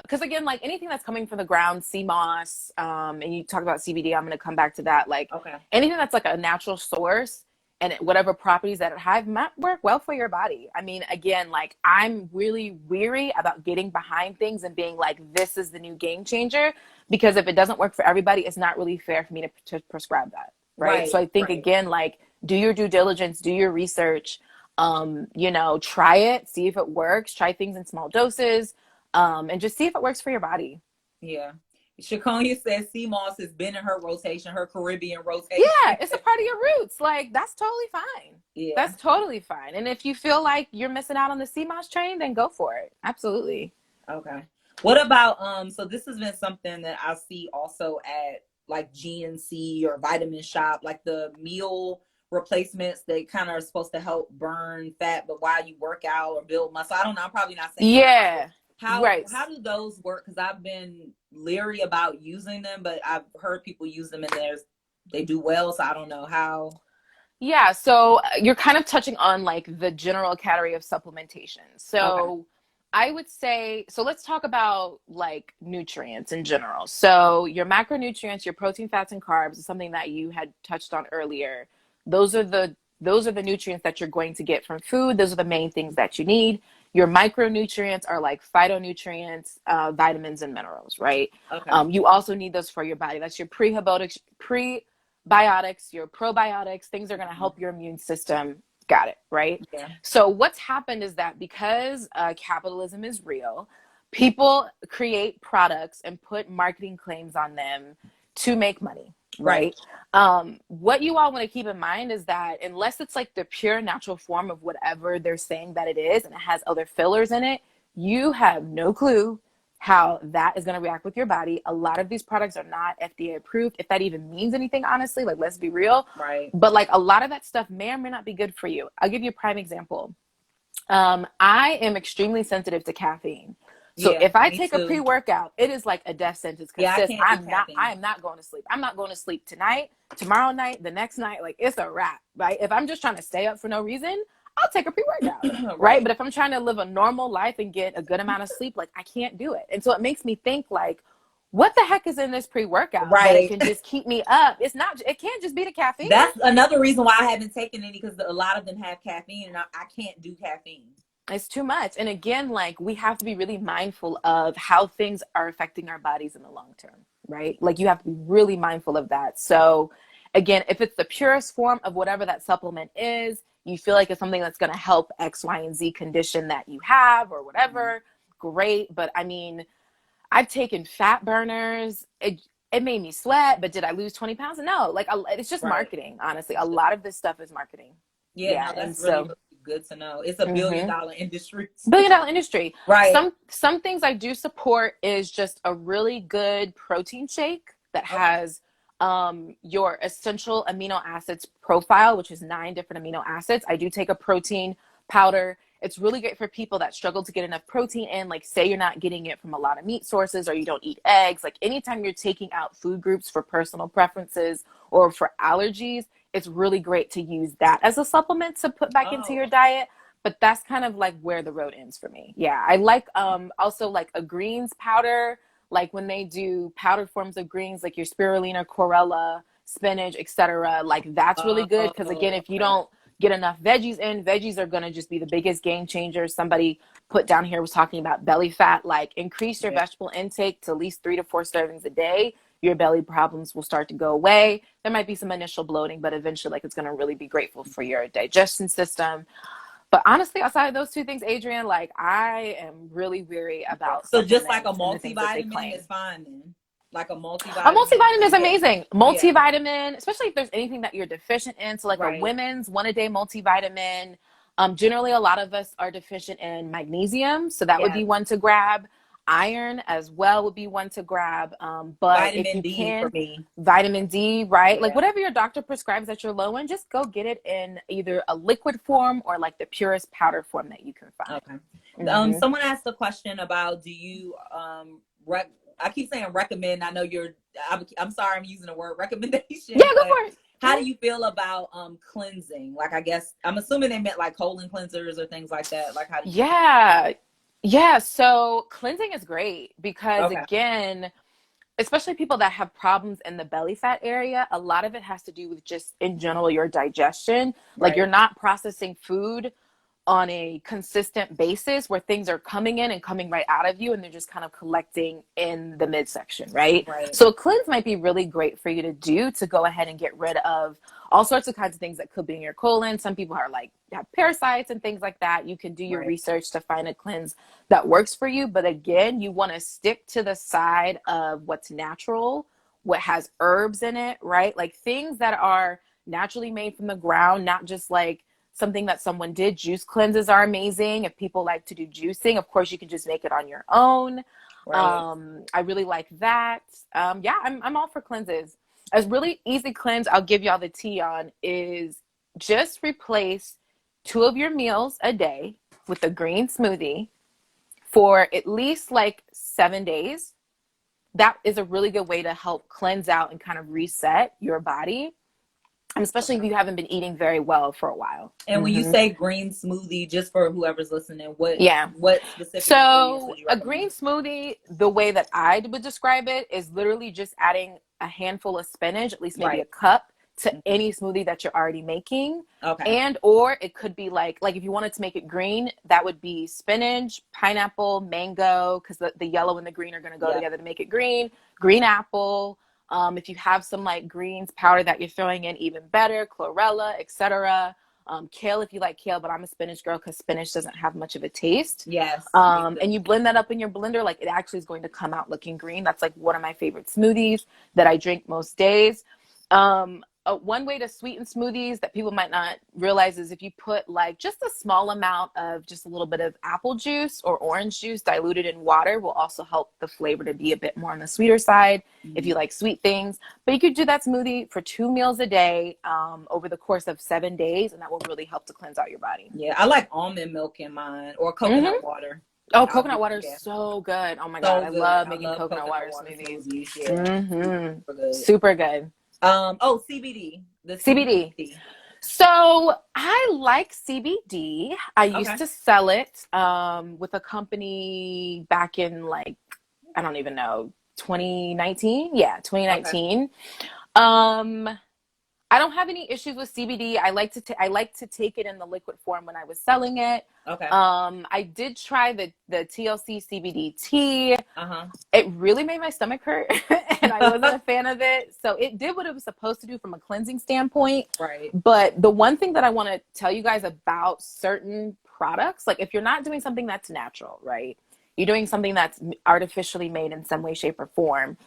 because again, like anything that's coming from the ground, sea moss, and you talk about CBD, I'm going to come back to that. Like anything that's like a natural source and whatever properties that it have might work well for your body. I mean, again, like I'm really weary about getting behind things and being like, this is the new game changer, because if it doesn't work for everybody, it's not really fair for me to prescribe that. Right. So I think again, like, do your due diligence, do your research, try it, see if it works, try things in small doses, and just see if it works for your body. Yeah. Shakonia says sea moss has been in her rotation, her Caribbean rotation. Yeah, it's a part of your roots. Like, that's totally fine. Yeah. That's totally fine. And if you feel like you're missing out on the sea moss train, then go for it. Absolutely. Okay. What about so this has been something that I see also at like GNC or Vitamin Shop, like the meal replacements. They kind of are supposed to help burn fat, but while you work out or build muscle. I don't know. I'm probably not saying how do those work? Because I've been leery about using them, but I've heard people use them and they do well. So I don't know how. Yeah, so you're kind of touching on like the general category of supplementation. So I would say, so let's talk about like nutrients in general. So your macronutrients, your protein, fats, and carbs is something that you had touched on earlier. Those are the nutrients that you're going to get from food. Those are the main things that you need. Your micronutrients are like phytonutrients, vitamins, and minerals, right? You also need those for your body. That's your prebiotics, your probiotics, things that are going to help your immune system. Got it, right? Yeah. So what's happened is that because capitalism is real, people create products and put marketing claims on them to make money, right? What you all want to keep in mind is that unless it's like the pure natural form of whatever they're saying that it is, and it has other fillers in it, you have no clue how that is going to react with your body. A lot of these products are not FDA approved, if that even means anything, honestly. Like, let's be real. Right. But like a lot of that stuff may or may not be good for you. I'll give you a prime example. I am extremely sensitive to caffeine. So if I take a pre-workout, it is like a death sentence. Because I am not going to sleep. I'm not going to sleep tonight, tomorrow night, the next night. Like, it's a wrap, right? If I'm just trying to stay up for no reason, I'll take a pre-workout, right? But if I'm trying to live a normal life and get a good amount of sleep, like I can't do it. And so it makes me think like, what the heck is in this pre-workout that it can just keep me up? It can't just be the caffeine. That's another reason why I haven't taken any, because a lot of them have caffeine and I can't do caffeine. It's too much. And again, like we have to be really mindful of how things are affecting our bodies in the long term, right? Like you have to be really mindful of that. So again, if it's the purest form of whatever that supplement is, you feel like it's something that's going to help X, Y, and Z condition that you have or whatever, great. But I mean, I've taken fat burners. it made me sweat, but did I lose 20 pounds? No, like it's just Right. marketing. Honestly, a lot of this stuff is marketing. Yeah, Yeah. no, And that's really, so, really good to know. It's a billion mhm. dollar industry. $1 billion industry. Right. Some things I do support is just a really good protein shake that Okay. has your essential amino acids profile, which is 9 different amino acids. I do take a protein powder. It's really great for people that struggle to get enough protein in, like say you're not getting it from a lot of meat sources or you don't eat eggs. Like anytime you're taking out food groups for personal preferences or for allergies, it's really great to use that as a supplement to put back into your Oh, diet. But that's kind of like where the road ends for me. Yeah, I like also like a greens powder, like when they do powdered forms of greens, like your spirulina, chlorella, spinach, etc. Like that's really good because again, if you okay. don't get enough veggies in, veggies are going to just be the biggest game changer. Somebody put down here was talking about belly fat, like increase your Yeah. vegetable intake to at least 3 to 4 servings a day. Your belly problems will start to go away. There might be some initial bloating, but eventually like it's going to really be grateful for your digestion system. But honestly, outside of those 2 things, Adrienne, like I am really weary about So just like a supplements and the things that they multivitamin claim. is fine then. Like a A multivitamin. multivitamin is Yeah. amazing. Yeah. Multivitamin, especially if there's anything that you're deficient in. So like a Right. women's 1-a-day multivitamin. Generally, a lot of us are deficient in magnesium. So that would Yeah. be one to grab. Iron as well would be one to grab. But if Vitamin you D for can, me. vitamin D, right? Like Yeah. whatever your doctor prescribes that you're low in, just go get it in either a liquid form or like the purest powder form that you can find. Okay. Mm-hmm. Someone asked a question about do you I keep saying recommend. I know I'm sorry I'm using the word Yeah, recommendation, go but for it. how do you feel about cleansing? Like I guess I'm assuming they meant like colon cleansers or things like that. Like how do you Yeah. Yeah. So cleansing is great because, Okay. again, especially people that have problems in the belly fat area, a lot of it has to do with just in general your digestion. Like you're Right. not processing food on a consistent basis where things are coming in and coming right out of you and they're just kind of collecting in the midsection, right? Right. So a cleanse might be really great for you to do to go ahead and get rid of all sorts of kinds of things that could be in your colon. Some people are like have parasites and things like that. You can do your Right. research to find a cleanse that works for you. But again, you want to stick to the side of what's natural, what has herbs in it, right? Like things that are naturally made from the ground, not just like something that someone did. Juice cleanses are amazing. If people like to do juicing, of course, you can just make it on your own. Right. I really like that. Yeah, I'm all for cleanses. A really easy cleanse I'll give y'all the tea on is just replace 2 of your meals a day with a green smoothie for at least like 7 days. That is a really good way to help cleanse out and kind of reset your body. And especially if Okay. you haven't been eating very well for a while. And when you say green smoothie, just for whoever's listening, Yeah. what specific ingredients So would you a green recommend? smoothie, the way that I would describe it is literally just adding a handful of spinach, at least maybe a Right. cup, to Mhm. any smoothie that you're already making. Okay. And or it could be like if you wanted to make it green, that would be spinach, pineapple, mango, because the yellow and the green are going to go Yeah. together to make it green. Green apple. If you have some like greens powder that you're throwing in, even better. Chlorella, etc. Kale if you like kale, but I'm a spinach girl because spinach doesn't have much of a taste. Yes. Me too. And you blend that up in your blender, like it actually is going to come out looking green. That's like one of my favorite smoothies that I drink most days. One way to sweeten smoothies that people might not realize is if you put like just a small amount of just a little bit of apple juice or orange juice diluted in water will also help the flavor to be a bit more on the sweeter side if you like sweet things. But you could do that smoothie for 2 meals a day over the course of 7 days, and that will really help to cleanse out your body. Yeah, I like almond milk in mine or coconut water. Oh, I'll coconut do, water is yeah. so good. Oh my God, So I good. love I making love coconut water water smoothies. smoothies. Yeah. Super good. Super good. CBD. The CBD. CBD. So I like CBD. I used Okay. to sell it with a company back in like, I don't even know, 2019. Yeah, Okay. 2019. Um, I don't have any issues with CBD. I like to take it in the liquid form when I was selling it. Okay. I did try the TLC CBD tea. Uh-huh. It really made my stomach hurt and I wasn't a fan of it. So it did what it was supposed to do from a cleansing standpoint. Right. But the one thing that I want to tell you guys about certain products, like if you're not doing something that's natural, right? You're doing something that's artificially made in some way, shape, or form.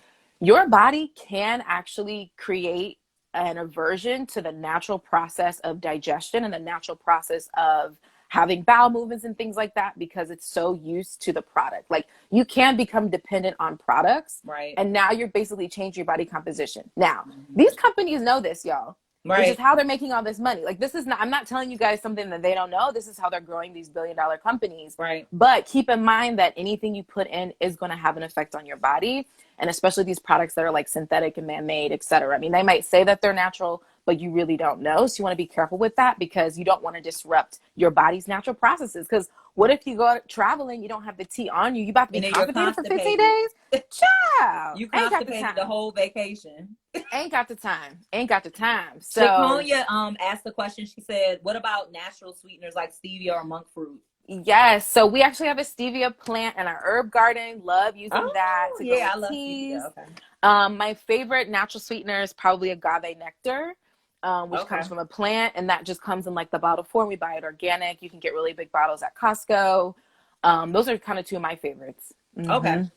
your body can actually create an aversion to the natural process of digestion and the natural process of having bowel movements and things like that, because it's so used to the product. Like, you can become dependent on products, Right. and now you're basically changing your body composition. Now, these companies know this, y'all. Right. Which is how they're making all this money. Like, this is not, I'm not telling you guys something that they don't know. This is how they're growing these billion-dollar companies. Right. But keep in mind that anything you put in is going to have an effect on your body. And especially these products that are like synthetic and man-made, et cetera. I mean, they might say that they're natural, but you really don't know. So you want to be careful with that, because you don't want to disrupt your body's natural processes. Because what if you go out traveling, you don't have the tea on you? You about to be constipated for 15 days? Child. You constipated the whole vacation. Ain't got the time. Ain't got the time. So Shakonya asked the question. She said, what about natural sweeteners like stevia or monk fruit? Yes. So we actually have a stevia plant in our herb garden. Love using that to go with I love teas. stevia. Okay. My favorite natural sweetener is probably agave nectar, which comes from a plant, and that just comes in like the bottle form. We buy it organic. You can get really big bottles at Costco. Those are kind of two of my favorites. Mm-hmm. Okay.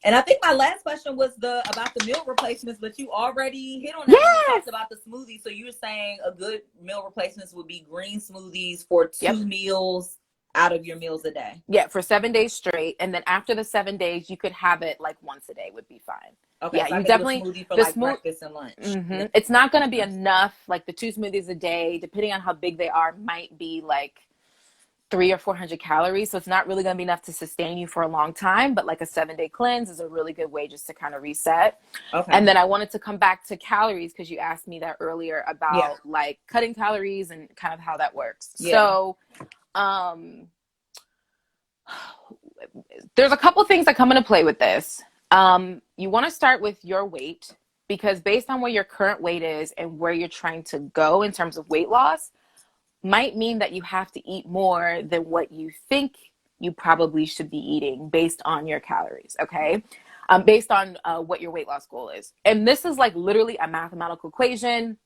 And I think my last question was about the meal replacements, but you already hit on that. Yes. You talked about the smoothies. So you were saying a good meal replacements would be green smoothies for two meals out of your meals a day. Yeah, for 7 days straight. And then after the 7 days, you could have it like once a day would be fine. Okay. Yeah, so you definitely do a smoothie for like breakfast and lunch. Mm-hmm. It's not going to be enough. Like, the 2 smoothies a day, depending on how big they are, might be like 300 or 400 calories. So it's not really going to be enough to sustain you for a long time. But like a 7-day cleanse is a really good way just to kind of reset. Okay. And then I wanted to come back to calories, because you asked me that earlier about like cutting calories and kind of how that works. Yeah. So there's a couple things that come into play with this. You want to start with your weight, because based on where your current weight is and where you're trying to go in terms of weight loss might mean that you have to eat more than what you think you probably should be eating based on your calories. Okay. Based on what your weight loss goal is. And this is like literally a mathematical equation.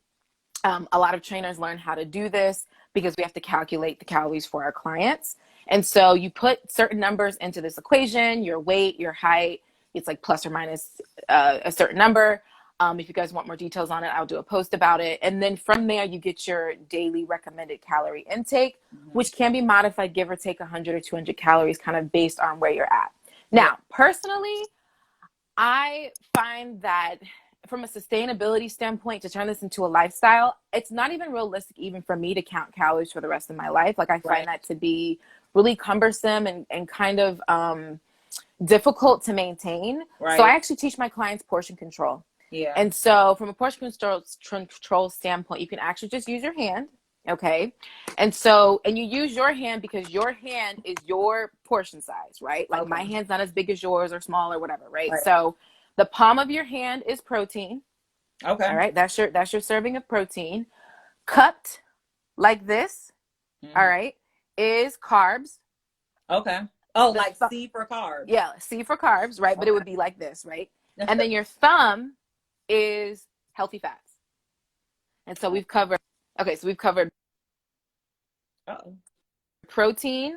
A lot of trainers learn how to do this because we have to calculate the calories for our clients. And so you put certain numbers into this equation, your weight, your height, it's like plus or minus a certain number. If you guys want more details on it, I'll do a post about it. And then from there, you get your daily recommended calorie intake, which can be modified, give or take 100 or 200 calories, kind of based on where you're at. Now, personally, I find that from a sustainability standpoint, to turn this into a lifestyle, it's not even realistic even for me to count calories for the rest of my life. Like, I find that to be really cumbersome and kind of difficult to maintain. Right. So I actually teach my clients portion control. Yeah. And so from a portion control standpoint, you can actually just use your hand. Okay. And you use your hand because your hand is your portion size, right? Like my hand's not as big as yours or small or whatever, right? So the palm of your hand is protein. Okay. All right. That's your serving of protein. Cupped like this. All right. Is carbs. Okay. Oh, like C for carbs. Yeah. C for carbs, right? But it would be like this, right? And then your thumb is healthy fats. And so we've covered protein,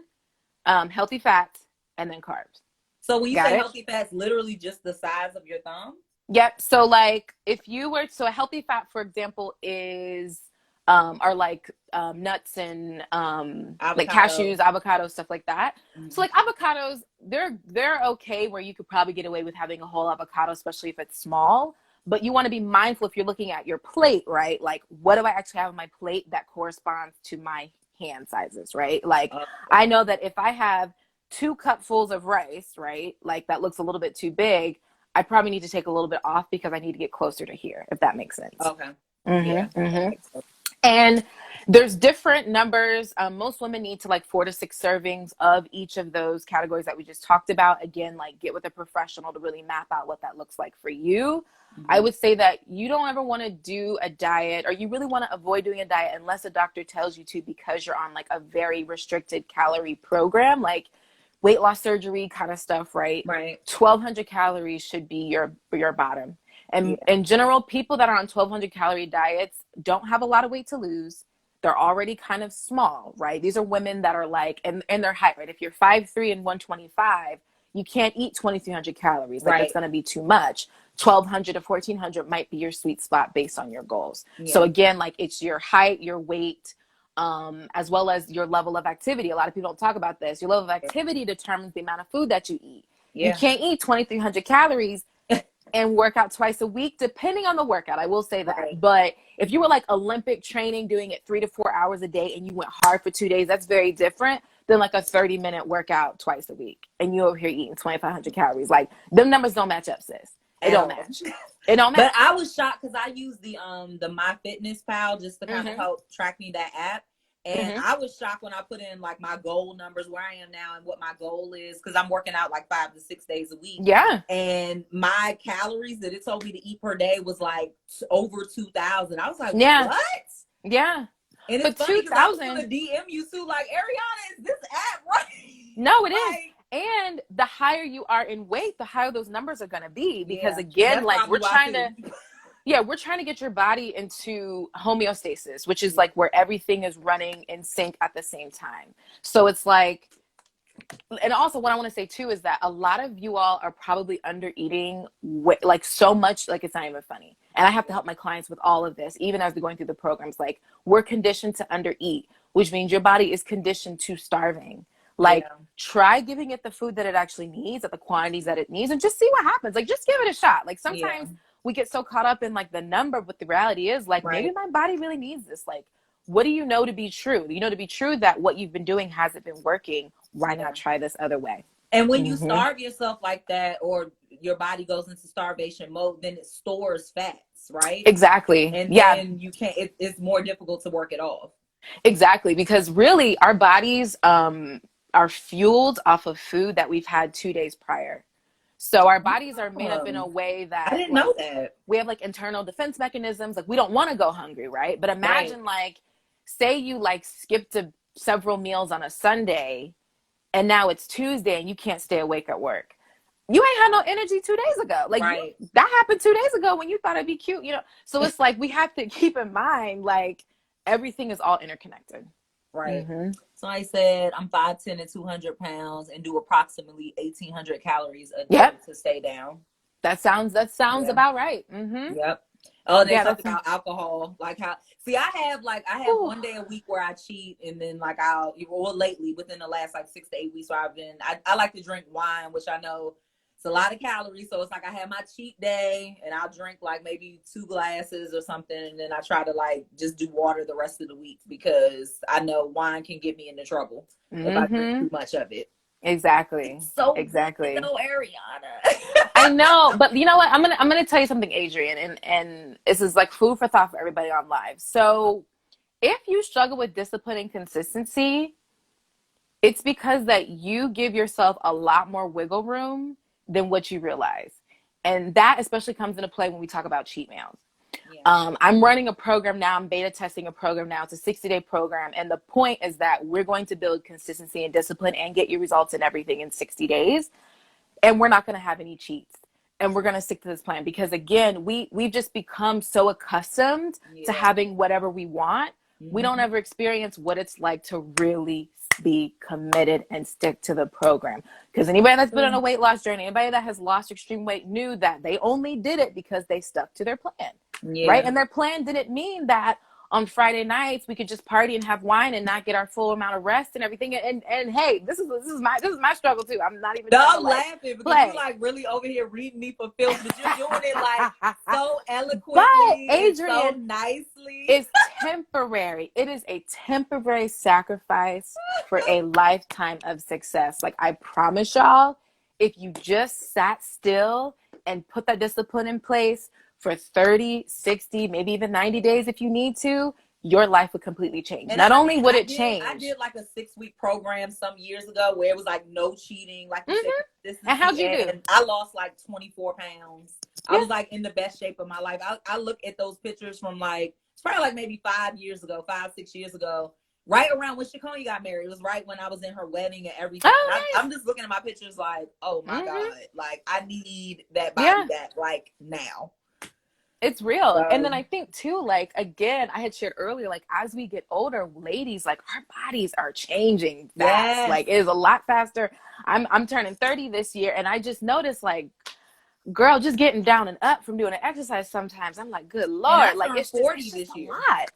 healthy fats, and then carbs. So when you say healthy fats, literally just the size of your thumb? Yep. So like if you were, so a healthy fat, for example, is are like nuts and like cashews, avocados, stuff like that. Mm-hmm. So like avocados, they're okay where you could probably get away with having a whole avocado, especially if it's small. But you want to be mindful if you're looking at your plate, right? Like, what do I actually have on my plate that corresponds to my hand sizes, right? Like, I know that if I have 2 cupfuls of rice, right, like that looks a little bit too big, I probably need to take a little bit off because I need to get closer to here, if that makes sense. Okay. Mm-hmm, yeah. Mm-hmm. And there's different numbers. Most women need to like 4 to 6 servings of each of those categories that we just talked about. Again, like get with a professional to really map out what that looks like for you. Mm-hmm. I would say that you don't ever want to do a diet, or you really want to avoid doing a diet unless a doctor tells you to, because you're on like a very restricted calorie program, like weight loss surgery kind of stuff, right? Right. 1,200 calories should be your bottom. And in general, people that are on 1,200 calorie diets don't have a lot of weight to lose. They're already kind of small, right? These are women that are like, and their height, right? If you're 5'3" and 125, you can't eat 2,300 calories. Like, that's going to be too much. 1,200 to 1,400 might be your sweet spot based on your goals. Yeah. So again, like it's your height, your weight, as well as your level of activity. A lot of people don't talk about this. Your level of activity determines the amount of food that you eat. Yeah. You can't eat 2,300 calories and work out twice a week, depending on the workout. I will say that. Right. But if you were like Olympic training, doing it 3 to 4 hours a day, and you went hard for 2 days, that's very different than like a 30-minute workout twice a week. And you over here eating 2,500 calories. Like them numbers don't match up, sis. It don't match. It don't match. But I was shocked because I use the MyFitnessPal just to kind of help track me, that app. And I was shocked when I put in like my goal numbers, where I am now and what my goal is, because I'm working out like 5 to 6 days a week. Yeah. And my calories that it told me to eat per day was like over 2,000. I was like, yeah. what? Yeah. And it's funny because I was gonna DM you too, like, Ariana, is this app right? No, it is. And the higher you are in weight, the higher those numbers are going to be, because again, like we're trying to get your body into homeostasis, which is like where everything is running in sync at the same time. So it's like, and also what I want to say too is that a lot of you all are probably under eating like so much, like it's not even funny. And I have to help my clients with all of this, even as we're going through the programs. Like we're conditioned to under eat, which means your body is conditioned to starving. Like try giving it the food that it actually needs at the quantities that it needs, and just see what happens. Like just give it a shot. Like sometimes we get so caught up in like the number, but the reality is like maybe my body really needs this. Like what do you know to be true? You know to be true that what you've been doing hasn't been working. Why not try this other way? And when you starve yourself like that, or your body goes into starvation mode, then it stores fats, right? Exactly. And then you can't, it's more difficult to work it off. Exactly. Because really our bodies are fueled off of food that we've had 2 days prior. So our bodies are made up in a way that I didn't know that. We have like internal defense mechanisms. Like we don't want to go hungry, right? But imagine like, say you like skipped several meals on a Sunday, and now it's Tuesday and you can't stay awake at work. You ain't had no energy 2 days ago. Like that happened 2 days ago when you thought it'd be cute, you know? So it's like, we have to keep in mind, like everything is all interconnected. Right. So I said I'm 5'10" and 200 pounds and do approximately 1,800 calories a day to stay down. That sounds about right. Yep. Oh, they talk about alcohol. Like how, see, I have 1 day a week where I cheat, and then like lately within the last like 6 to 8 weeks, where I like to drink wine, which I know it's a lot of calories. So it's like I have my cheat day and I'll drink like maybe 2 glasses or something. And then I try to like just do water the rest of the week, because I know wine can get me into trouble if I drink too much of it. Exactly. So exactly. No, Ariana. I know, but you know what? I'm gonna tell you something, Adrienne, and this is like food for thought for everybody on live. So if you struggle with discipline and consistency, it's because that you give yourself a lot more wiggle room than what you realize. And that especially comes into play when we talk about cheat meals. I'm running a program now. I'm beta testing a program now. It's a 60-day program. And the point is that we're going to build consistency and discipline and get you results in everything in 60 days. And we're not going to have any cheats. And we're going to stick to this plan, because again, we've just become so accustomed to having whatever we want. We don't ever experience what it's like to really be committed and stick to the program. Because anybody that's been on a weight loss journey, anybody that has lost extreme weight, knew that they only did it because they stuck to their plan. Right? And their plan didn't mean that on Friday nights we could just party and have wine and not get our full amount of rest and everything. And hey, this is my struggle too. I'm not even laughing because you're like really over here reading me for filth, but you're doing it like so eloquently, but Adrienne, so nicely. It's temporary. It is a temporary sacrifice for a lifetime of success. Like I promise y'all, if you just sat still and put that discipline in place for 30, 60, maybe even 90 days if you need to, your life would completely change. And not only would it change. I did like a 6-week program some years ago where it was like no cheating. Like you said, and how'd you do? I lost like 24 pounds. I was like in the best shape of my life. I look at those pictures from like, it's probably like maybe 5, 6 years ago. Right around when Chiconia got married. It was right when I was in her wedding and everything. I'm just looking at my pictures like, oh my God. Like I need that body back like now. It's real. And then I think too, like, again, I had shared earlier, like as we get older, ladies, like our bodies are changing fast. Like it is a lot faster. I'm turning 30 this year, and I just noticed like girl, just getting down and up from doing an exercise sometimes, I'm like, good And I Lord, like turned it's 40 just this a year. lot.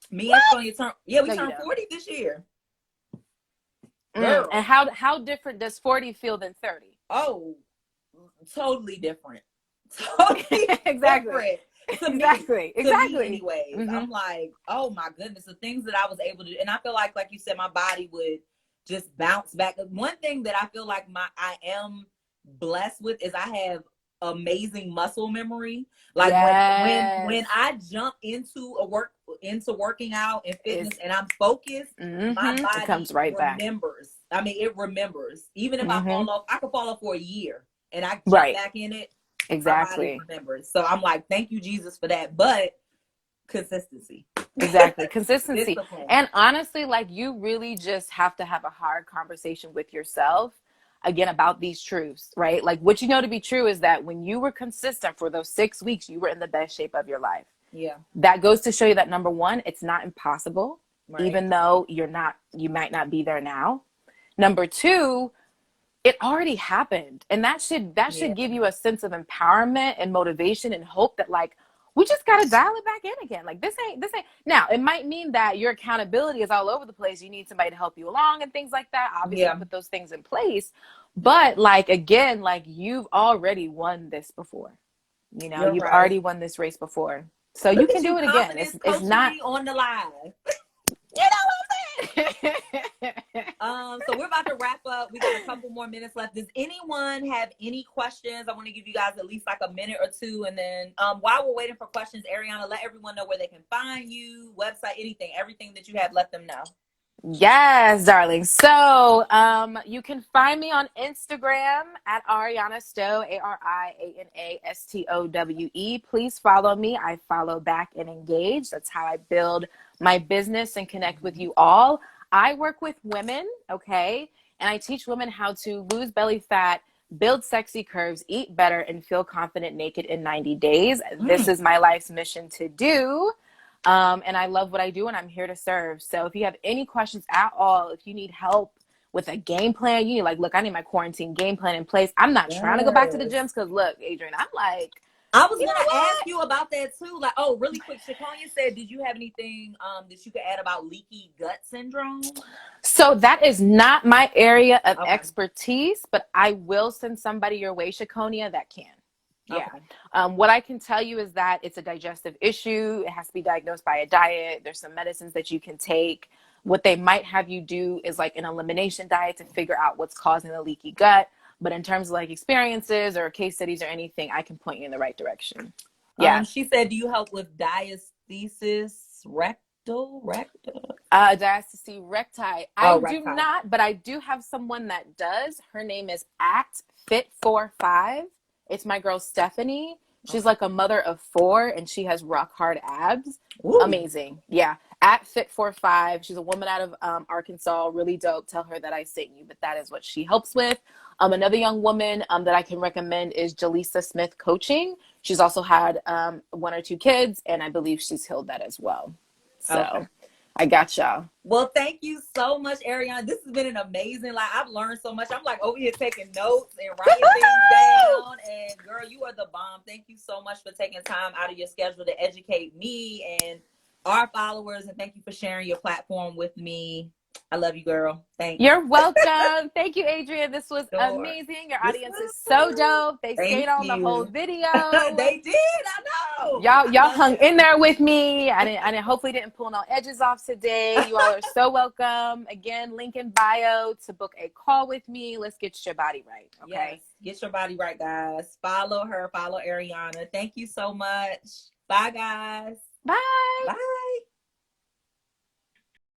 Me What? and Sonya turned, yeah, we No, you turned don't. 40 this year. Girl. And how different does 40 feel than 30? Oh, totally different. Totally Exactly. different. To Exactly. me Exactly. anyways. I'm like, oh my goodness, the things that I was able to do. And I feel like you said, my body would just bounce back. One thing that I feel like I am blessed with is I have amazing muscle memory. Like when Yes. I jump into working out and fitness and I'm focused, my It comes body right back. remembers. I mean, it remembers. Even if I fall off, I could fall off for a year and I jump Right. back in it. Exactly. My body remembers. So I'm like, thank you, Jesus, for that. But consistency. Exactly. Consistency. Discipline. And honestly, like you really just have to have a hard conversation with yourself again about these truths, right? Like what you know to be true is that when you were consistent for those 6 weeks, you were in the best shape of your life. Yeah. That goes to show you that number one, it's not impossible, Right. even though you might not be there now. Number two, it already happened. And that should give you a sense of empowerment and motivation and hope that like, we just got to dial it back in again. Like this ain't now. It might mean that your accountability is all over the place. You need somebody to help you along and things like that. Obviously put those things in place. But like, again, like you've already won this before, you know, you've already won this race before. So you can do it again. It's not on the live. You know what I'm saying? So we're about to wrap up. We got a couple more minutes left. Does anyone have any questions? I want to give you guys at least like a minute or two. And then while we're waiting for questions, Ariana, let everyone know where they can find you, website, everything that you have, let them know. Yes, darling. So you can find me on Instagram at Ariana Stowe, ArianaStowe. Please follow me. I follow back and engage. That's how I build my business and connect with you all. I work with women, okay? And I teach women how to lose belly fat, build sexy curves, eat better, and feel confident naked in 90 days. This is my life's mission to do. And I love what I do and I'm here to serve. So if you have any questions at all, if you need help with a game plan, you need like, look, I need my quarantine game plan in place. I'm not trying to go back to the gyms because look, Adrienne, I'm like, I was going to ask you about that too. Like, oh, really quick. Shakonia said, did you have anything that you could add about leaky gut syndrome? So that is not my area of expertise, but I will send somebody your way, Shakonia, that can. Yeah. Okay. What I can tell you is that it's a digestive issue. It has to be diagnosed by a diet. There's some medicines that you can take. What they might have you do is like an elimination diet to figure out what's causing the leaky gut. But in terms of like experiences or case studies or anything, I can point you in the right direction. Yeah. She said, do you help with diastasis rectal? Diastasis recti. I recti. do not, but I do have someone that does. Her name is at Fit45. It's my girl, Stephanie. She's like a mother of 4 and she has rock hard abs. Ooh. Amazing. Yeah. At Fit45. She's a woman out of Arkansas. Really dope. Tell her that I sent you, but that is what she helps with. Another young woman that I can recommend is Jaleesa Smith Coaching. She's also had 1 or 2 kids and I believe she's healed that as well. So I got y'all. Well, thank you so much, Ariana. This has been an amazing, like, I've learned so much. I'm like over here taking notes and writing things down. And girl, you are the bomb. Thank you so much for taking time out of your schedule to educate me and our followers. And thank you for sharing your platform with me. I love you, girl. Thanks. You're welcome. Thank you, Adrienne. This was amazing. Your audience is so dope. They stayed on the whole video. They did. I know. Y'all hung in there with me. I hopefully didn't pull no edges off today. You all are so welcome. Again, link in bio to book a call with me. Let's get your body right. Okay. Yes. Get your body right, guys. Follow her. Follow Ariana. Thank you so much. Bye, guys. Bye. Bye.